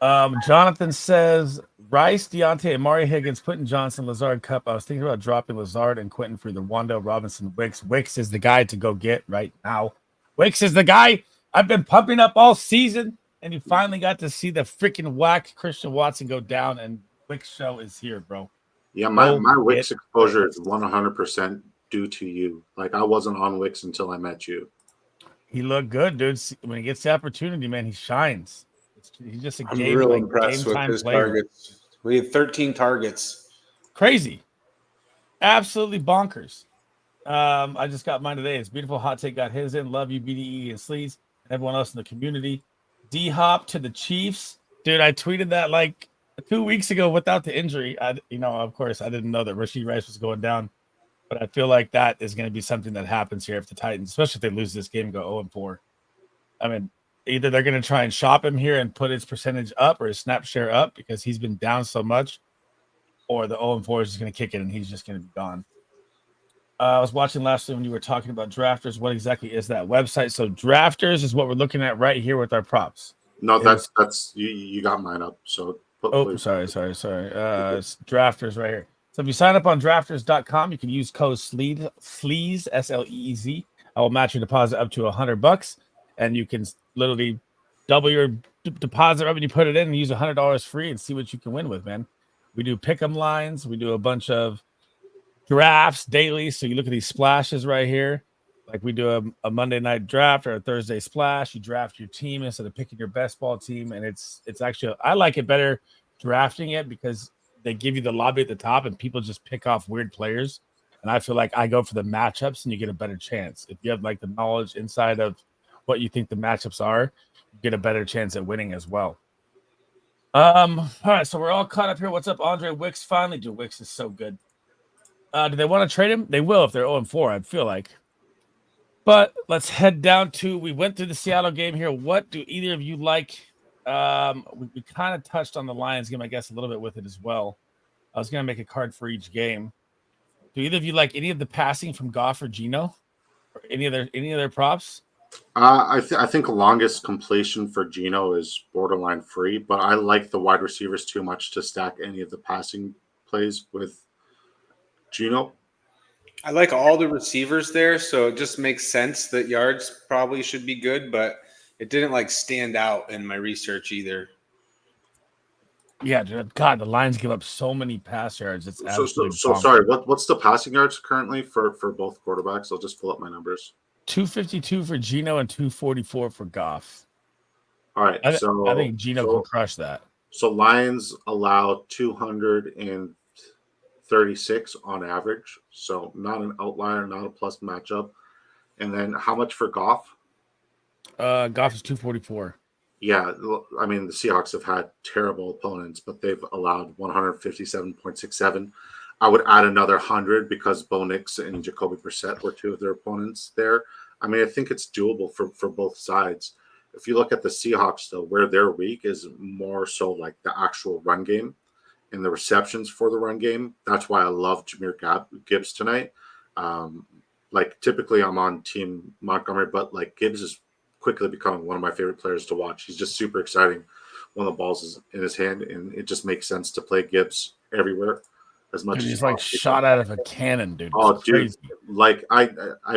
Jonathan says Rice, Deontay, Amari Higgins, Quentin Johnson, Lazard Cup. I was thinking about dropping Lazard and Quentin for the Wando Robinson Wicks. Wicks is the guy to go get right now. Wicks is the guy I've been pumping up all season, and you finally got to see the freaking whack Christian Watson go down, and Wicks show is here, bro. Yeah, my Wicks exposure is 100% due to you. Like I wasn't on Wicks until I met you. He looked good, dude. When he gets the opportunity, man, he shines. He's just a I'm real impressed with his player. targets. We had 13 targets. Crazy. Absolutely bonkers. I just got mine today. It's beautiful. Hot Take got his in. Love you, BDE and Sleaze, and everyone else in the community. D-Hop to the Chiefs. Dude, I tweeted that like 2 weeks ago without the injury. Of course, I didn't know that Rashee Rice was going down, but I feel like that is going to be something that happens here if the Titans, especially if they lose this game and go 0-4. I mean, either they're going to try and shop him here and put his percentage up or his snap share up because he's been down so much, or the 0-4 is just going to kick it and he's just going to be gone. I was watching last week when you were talking about Drafters. What exactly is that website? So Drafters is what we're looking at right here with our props. No, that's you got mine up. So sorry. It's Drafters right here. So if you sign up on drafters.com, you can use code SLEEZ, SLEEZ. I will match your deposit up to $100, and you can literally double your deposit right when you put it in and use $100 free and see what you can win with, man. We do pick'em lines. We do a bunch of drafts daily. So you look at these splashes right here. Like we do a Monday night draft or a Thursday splash. You draft your team instead of picking your best ball team. And it's actually, I like it better drafting it because they give you the lobby at the top and people just pick off weird players. And I feel like I go for the matchups and you get a better chance. If you have like the knowledge inside of what you think the matchups are, you get a better chance at winning as well. All right, so we're all caught up here. What's up, Andre Wicks? Finally, dude, Wicks is so good. Do they want to trade him? They will if they're 0-4, I feel like. But let's head down to, we went through the Seattle game here. What do either of you like? We kind of touched on the Lions game, I guess, a little bit with it as well. I was going to make a card for each game. Do either of you like any of the passing from Goff or Geno, or any of their props? I think longest completion for Geno is borderline free, but I like the wide receivers too much to stack any of the passing plays with Geno. I like all the receivers there, so it just makes sense that yards probably should be good, but it didn't like stand out in my research either. Yeah, dude, God, the Lions give up so many pass yards. It's absolutely So sorry. What's the passing yards currently for both quarterbacks? I'll just pull up my numbers. 252 for Geno and 244 for Goff. All right, I think Geno can crush that. So Lions allow 236 on average, so not an outlier, not a plus matchup. And then how much for Goff? Goff is 244. Yeah, I mean the Seahawks have had terrible opponents, but they've allowed 157.67. I would add another 100 because Bo Nix and Jacoby Brissett were two of their opponents there. I mean, I think it's doable for both sides. If you look at the Seahawks, though, where they're weak is more so like the actual run game and the receptions for the run game. That's why I love Jameer Gibbs tonight. Like typically I'm on Team Montgomery, but like Gibbs is quickly becoming one of my favorite players to watch. He's just super exciting when the ball's is in his hand, and it just makes sense to play Gibbs everywhere as much Dude, as he's like shot out of a cannon, dude. Oh, it's crazy. Dude, like I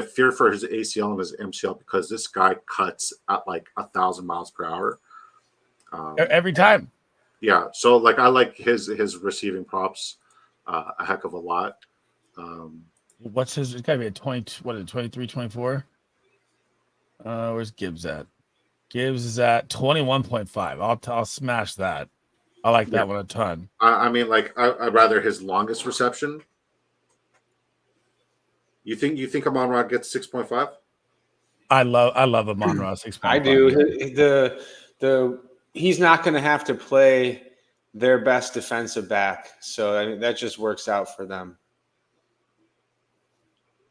fear for his ACL and his MCL because this guy cuts at like 1,000 miles per hour Every time. Yeah, so like I like his receiving props a heck of a lot. What's his? It's got to be a 20. What is it? 23, 24. Where's Gibbs at? Gibbs is at 21.5. I'll smash that. I like that one a ton. I mean, like I'd rather his longest reception. You think Amon-Ra gets 6.5? I love Amon-Ra 6.5. I do. He's not going to have to play their best defensive back, so I mean, that just works out for them.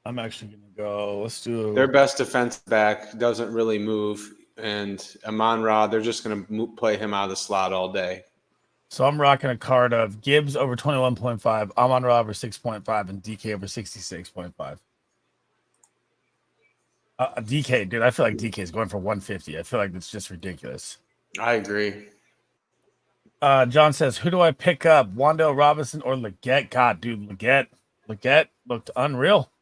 I'm actually going to go. Let's do their best defensive back doesn't really move, and Amon-Ra, they're just going to play him out of the slot all day. So I'm rocking a card of Gibbs over 21.5, Amon-Ra over 6.5, and DK over 66.5. DK, dude, I feel like DK is going for 150. I feel like that's just ridiculous. I agree. John says, who do I pick up? Wan'Dale Robinson or Leggett? God, dude, Leggett looked unreal.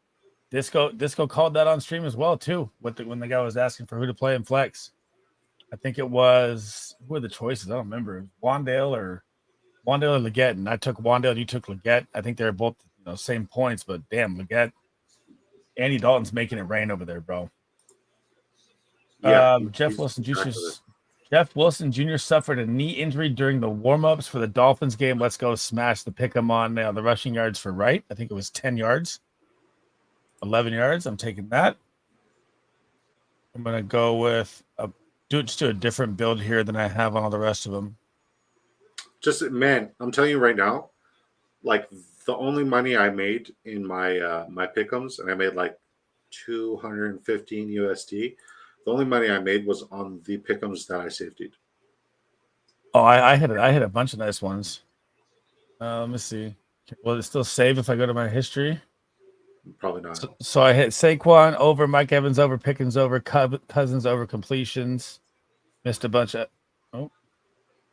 Disco called that on stream as well, too, when the guy was asking for who to play in flex. I think it was, who were the choices? I don't remember. Wan'Dale or Leggett. And I took Wan'Dale, you took Leggett. I think they're both same points, but damn, Leggett. Andy Dalton's making it rain over there, bro. Yeah, Jeff Wilson Jr. suffered a knee injury during the warm-ups for the Dolphins game. Let's go smash the pick 'em on the rushing yards for Wright. I think it was 10 yards. 11 yards. I'm taking that. I'm going to go with just do a different build here than I have on all the rest of them. Just, man, I'm telling you right now, like the only money I made in my my pick'ems, and I made like 215 USD. The only money I made was on the pick'ems that I safetied. Oh, I hit a bunch of nice ones. Let me see. Will it still save if I go to my history? Probably not. So I hit Saquon over, Mike Evans over, Pickens over, Cousins over completions. Missed a bunch of. Oh,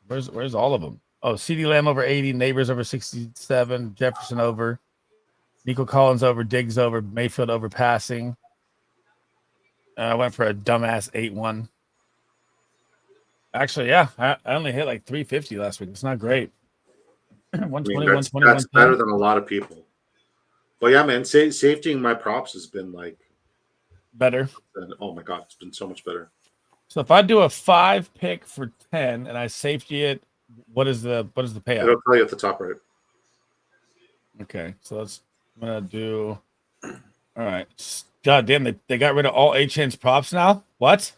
where's all of them? Oh, CeeDee Lamb over 80, Neighbors over 67, Jefferson over, Nico Collins over, Diggs over, Mayfield over passing. I went for a dumbass 8-1. Actually, yeah, I only hit like 350 last week. It's not great. 120, 120, that's better than a lot of people. But yeah, man, safetying my props has been like better. Oh my god, it's been so much better. So if I do a 5 pick for 10 and I safety it, what is the payout? It'll tell you at the top right. Okay, so I'm gonna do. All right, God damn, they got rid of all HN's props now. What?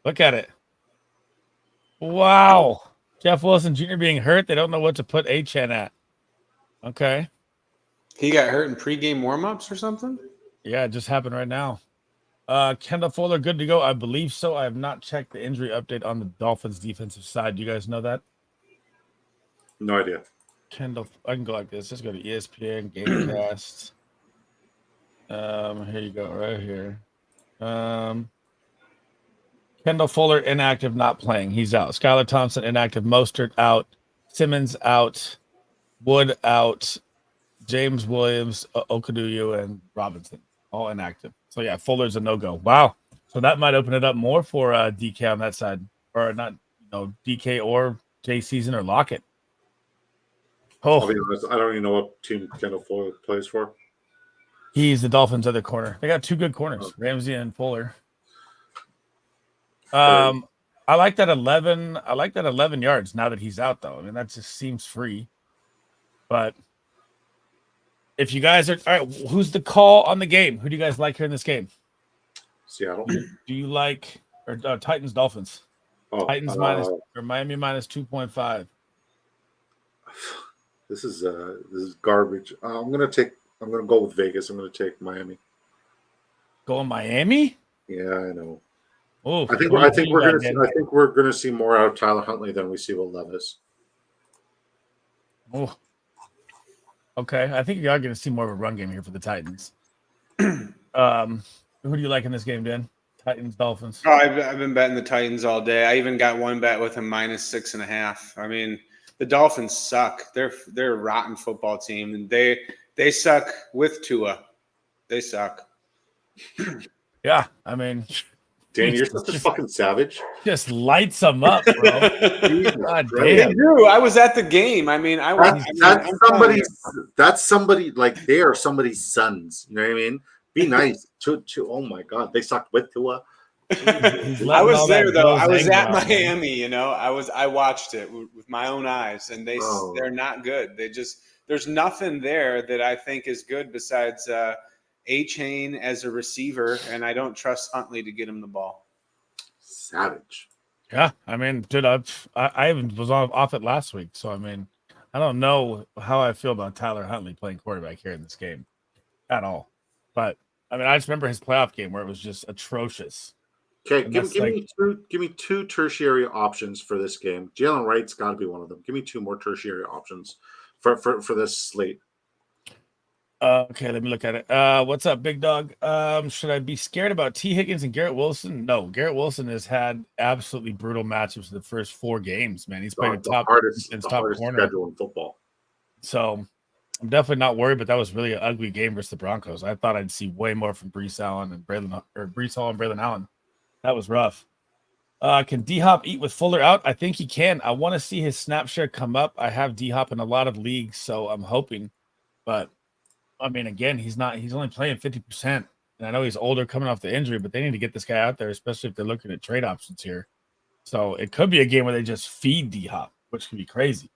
Look at it. Wow, Jeff Wilson Jr. being hurt. They don't know what to put HN at. Okay. He got hurt in pregame warmups or something? Yeah, it just happened right now. Kendall Fuller, good to go. I believe so. I have not checked the injury update on the Dolphins defensive side. Do you guys know that? No idea. Kendall, I can go like this. Just go to ESPN, Gamecast. Here you go, right here. Kendall Fuller inactive, not playing. He's out. Skylar Thompson inactive. Mostert out. Simmons out. Wood out. James Williams, Okaduyu, and Robinson all inactive. So yeah, Fuller's a no-go. Wow. So that might open it up more for DK on that side, or not. DK or Jay Season or Lockett. I'll Oh, be honest, I don't even know what team Kendall Fuller plays for. he's the Dolphins' other corner. They got two good corners, Ramsey and Fuller. I like that 11. I like that 11 yards now that he's out, though. I mean, that just seems free. But if you guys are all right, who's the call on the game? Who do you guys like here in this game? Seattle. Do you like or Titans Dolphins? Titans minus or Miami minus 2.5. This is garbage. I'm gonna go with Vegas. I'm gonna take Miami. Going Miami? Yeah, I know. Oh, I think we're gonna see more out of Tyler Huntley than we see with Levis. Oh, okay. I think you are going to see more of a run game here for the Titans. Who do you like in this game, Dan? Titans, Dolphins. Oh, I've been betting the Titans all day. I even got one bet with a minus 6.5. I mean, the Dolphins suck. They're a rotten football team, and they suck with Tua. They suck. Yeah, I mean, Dan, you're such a fucking savage. Just lights them up, bro. God They damn. do. I was at the game. I mean, that's somebody like they are somebody's sons. You know what I mean? Be nice to oh my god, they sucked with Tua. I was there though. I was at Miami. I watched it with my own eyes, and they're not good. There's nothing there that I think is good besides A-Chain as a receiver, and I don't trust Huntley to get him the ball. Savage. Yeah, I mean, dude, I even was off it last week, so I mean, I don't know how I feel about Tyler Huntley playing quarterback here in this game at all. But I mean, I just remember his playoff game where it was just atrocious. Okay, give me two tertiary options for this game. Jalen Wright's got to be one of them. Give me two more tertiary options for this slate. Okay, let me look at it. What's up, big dog? Should I be scared about T. Higgins and Garrett Wilson? No, Garrett Wilson has had absolutely brutal matchups the first 4 games. Man, he's playing the hardest corner schedule in football. So I'm definitely not worried. But that was really an ugly game versus the Broncos. I thought I'd see way more from Breece Hall and Braylon Allen. That was rough. Can D-Hop eat with Fuller out? I think he can. I want to see his snap share come up. I have D-Hop in a lot of leagues, so I'm hoping. But I mean, again, he's only playing 50%. And I know he's older coming off the injury, but they need to get this guy out there, especially if they're looking at trade options here. So it could be a game where they just feed D-Hop, which could be crazy.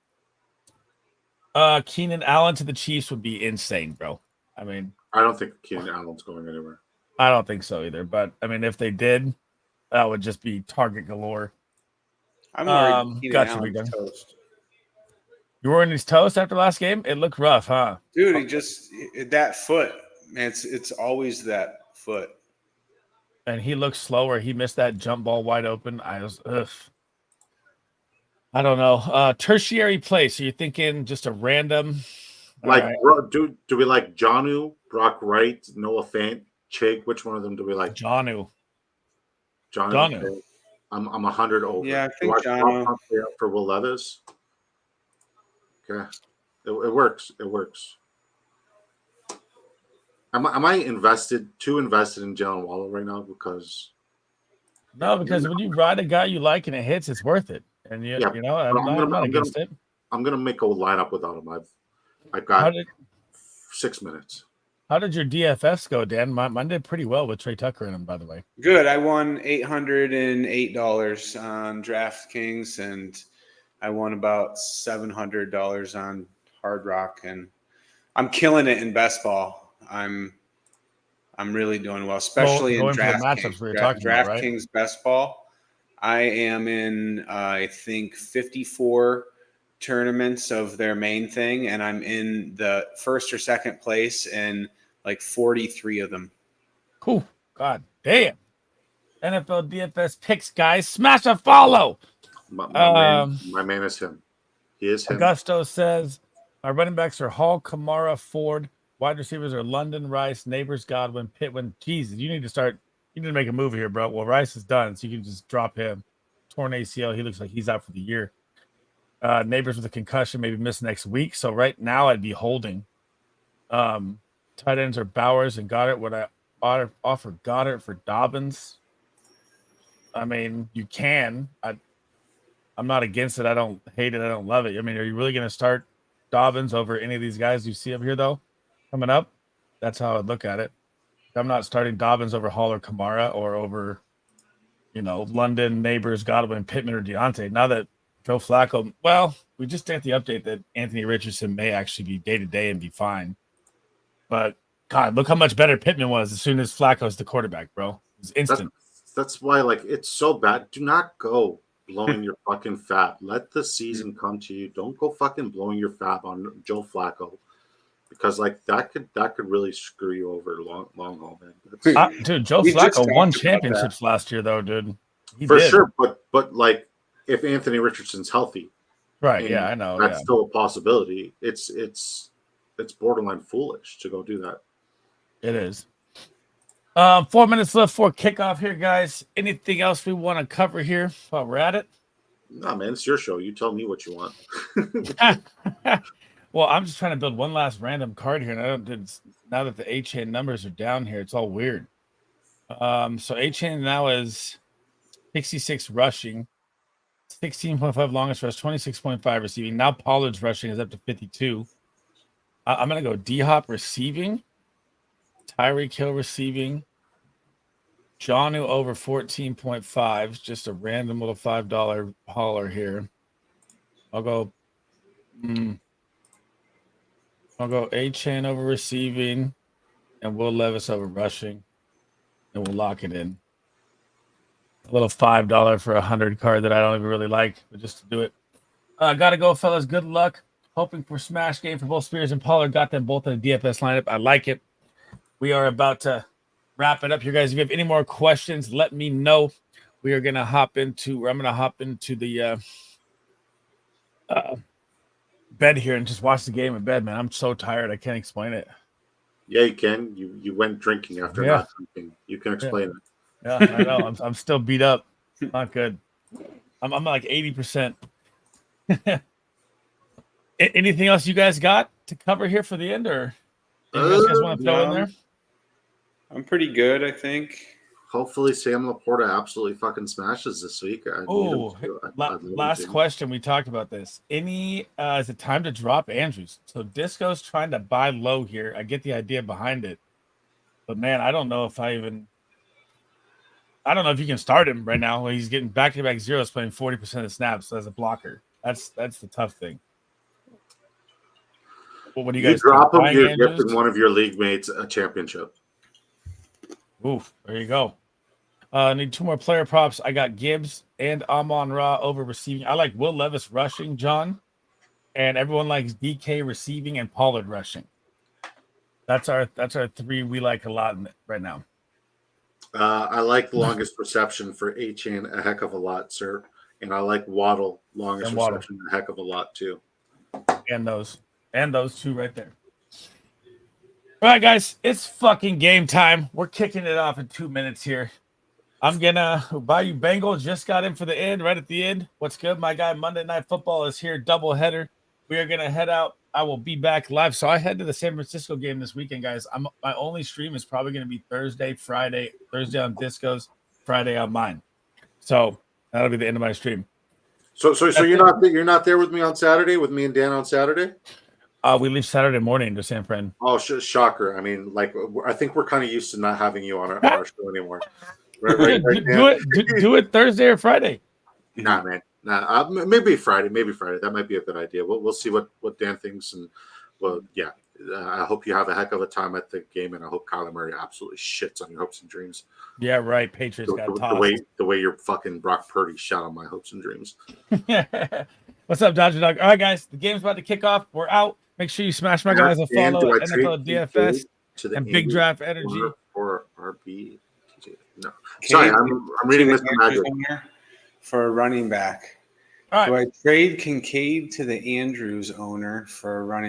Keenan Allen to the Chiefs would be insane, bro. I mean, I don't think Keenan Allen's going anywhere. I don't think so either. But I mean, if they did, that would just be target galore. I'm worried Keenan Allen's toast. You were in his toast after last game? It looked rough, huh? Dude, that foot, man, it's always that foot. And he looked slower. He missed that jump ball wide open. I don't know. Tertiary play. So you're thinking just a random. Like, do we like Jonnu, Brock Wright, Noah Fant, Chig? Which one of them do we like? Jonnu. I'm 100 over. Yeah, I think Jonnu. For Will Levis. Okay, it works. It works. Am I too invested in Jalen Waddle right now? Because when you ride a guy you like and it hits, it's worth it. And I'm not against it. I'm gonna make a lineup without him. I've got 6 minutes. How did your DFS go, Dan? Mine did pretty well with Trey Tucker in him, by the way. Good. I won $808 on DraftKings, and I won about $700 on Hard Rock, and I'm killing it in best ball. I'm really doing well, especially in DraftKings. DraftKings best ball. I am in I think 54 tournaments of their main thing, and I'm in the first or second place in like 43 of them. Cool. God damn. NFL DFS picks, guys. Smash a follow. My man is him. He is him. Augusto says, my running backs are Hall, Kamara, Ford. Wide receivers are London, Rice, Neighbors, Godwin, Pittman. Jesus, you need to make a move here, bro. Well, Rice is done, so you can just drop him. Torn ACL. He looks like he's out for the year. Neighbors with a concussion, maybe miss next week. So right now I'd be holding. Tight ends are Bowers and Goddard. Would I offer Goddard for Dobbins? I mean, you can. I'm not against it. I don't hate it. I don't love it. I mean, are you really going to start Dobbins over any of these guys you see up here, though, coming up? That's how I would look at it. I'm not starting Dobbins over Hall or Kamara or over, London, Neighbors, Godwin, Pittman, or Deontay. Now that Joe Flacco, well, we just got the update that Anthony Richardson may actually be day-to-day and be fine. But, God, look how much better Pittman was as soon as Flacco's the quarterback, bro. It was instant. That's why, it's so bad. Do not go blowing your fucking fab. Let the season come to you. Don't go fucking blowing your fab on Joe Flacco, because that could really screw you over long haul, man. Dude, Joe Flacco won championships last year, though, dude. He For did. sure, but if Anthony Richardson's healthy, right? Yeah, I know. That's still a possibility. It's borderline foolish to go do that. It is. 4 minutes left for kickoff here, guys. Anything else we want to cover here while we're at it? No, man, it's your show. You tell me what you want. Well, I'm just trying to build one last random card here, and now that the A-Chain numbers are down here, it's all weird. So A-Chain now is 66 rushing, 16.5 longest rush, 26.5 receiving. Now Pollard's rushing is up to 52. I'm going to go D-Hop receiving, Tyreek Hill receiving, Jonnu over 14.5, just a random little $5 hauler here. I'll go A-Chain over receiving and Will Levis over rushing, and we'll lock it in. A little $5 for 100 card that I don't even really like, but just to do it. Gotta go, fellas. Good luck. Hoping for smash game for both Spears and Pollard. Got them both in the DFS lineup. I like it. We are about to wrap it up here, guys. If you have any more questions, let me know. I'm going to hop into the bed here and just watch the game in bed, man. I'm so tired. I can't explain it. Yeah, you can. You went drinking after not drinking. You can explain it. Yeah, I know. I'm still beat up. Not good. I'm like 80%. Anything else you guys got to cover here for the end, or anything else you guys want to throw in there? I'm pretty good, I think. Hopefully Sam Laporta absolutely fucking smashes this week. Last question. We talked about this. Is it time to drop Andrews? So Disco's trying to buy low here. I get the idea behind it. But, man, I don't know if you can start him right now. He's getting back-to-back zeros, playing 40% of the snaps as a blocker. That's the tough thing. Well, what do you guys drop him, you're Andrews? giving one of your league mates a championship. Oof, there you go. Need two more player props. I got Gibbs and Amon-Ra over receiving. I like Will Levis rushing, John. And everyone likes DK receiving and Pollard rushing. That's our three we like a lot right now. I like the longest reception for A-Chain a heck of a lot, sir. And I like Waddle longest reception a heck of a lot, too. And those two right there. All right, guys, it's fucking game time. We're kicking it off in 2 minutes here. I'm gonna buy you Bengal. Just got in for the end, right at the end. What's good, my guy? Monday Night Football is here, double header. We are gonna head out. I will be back live. So I head to the San Francisco game this weekend, guys. My only stream is probably gonna be Thursday, Friday. Thursday on Disco's, Friday on mine. So that'll be the end of my stream. So you're not there with me on Saturday, with me and Dan on Saturday? We leave Saturday morning to San Fran. Oh, shocker! I mean, I think we're kind of used to not having you on our show anymore. Right, do it Thursday or Friday. Nah, man. Nah, maybe Friday. That might be a good idea. We'll see what Dan thinks, and yeah. I hope you have a heck of a time at the game, and I hope Kyler Murray absolutely shits on your hopes and dreams. Yeah, right. Patriots got tossed. The way your fucking Brock Purdy shot on my hopes and dreams. What's up, Dodger Dog? All right, guys, the game's about to kick off. We're out. Make sure you smash my guys a follow at NFL DFS and Big Draft Energy. Or RB. No. Sorry, I'm reading Mr. Magic. For a running back. All right. Do I trade Kincaid to the Andrews owner for a running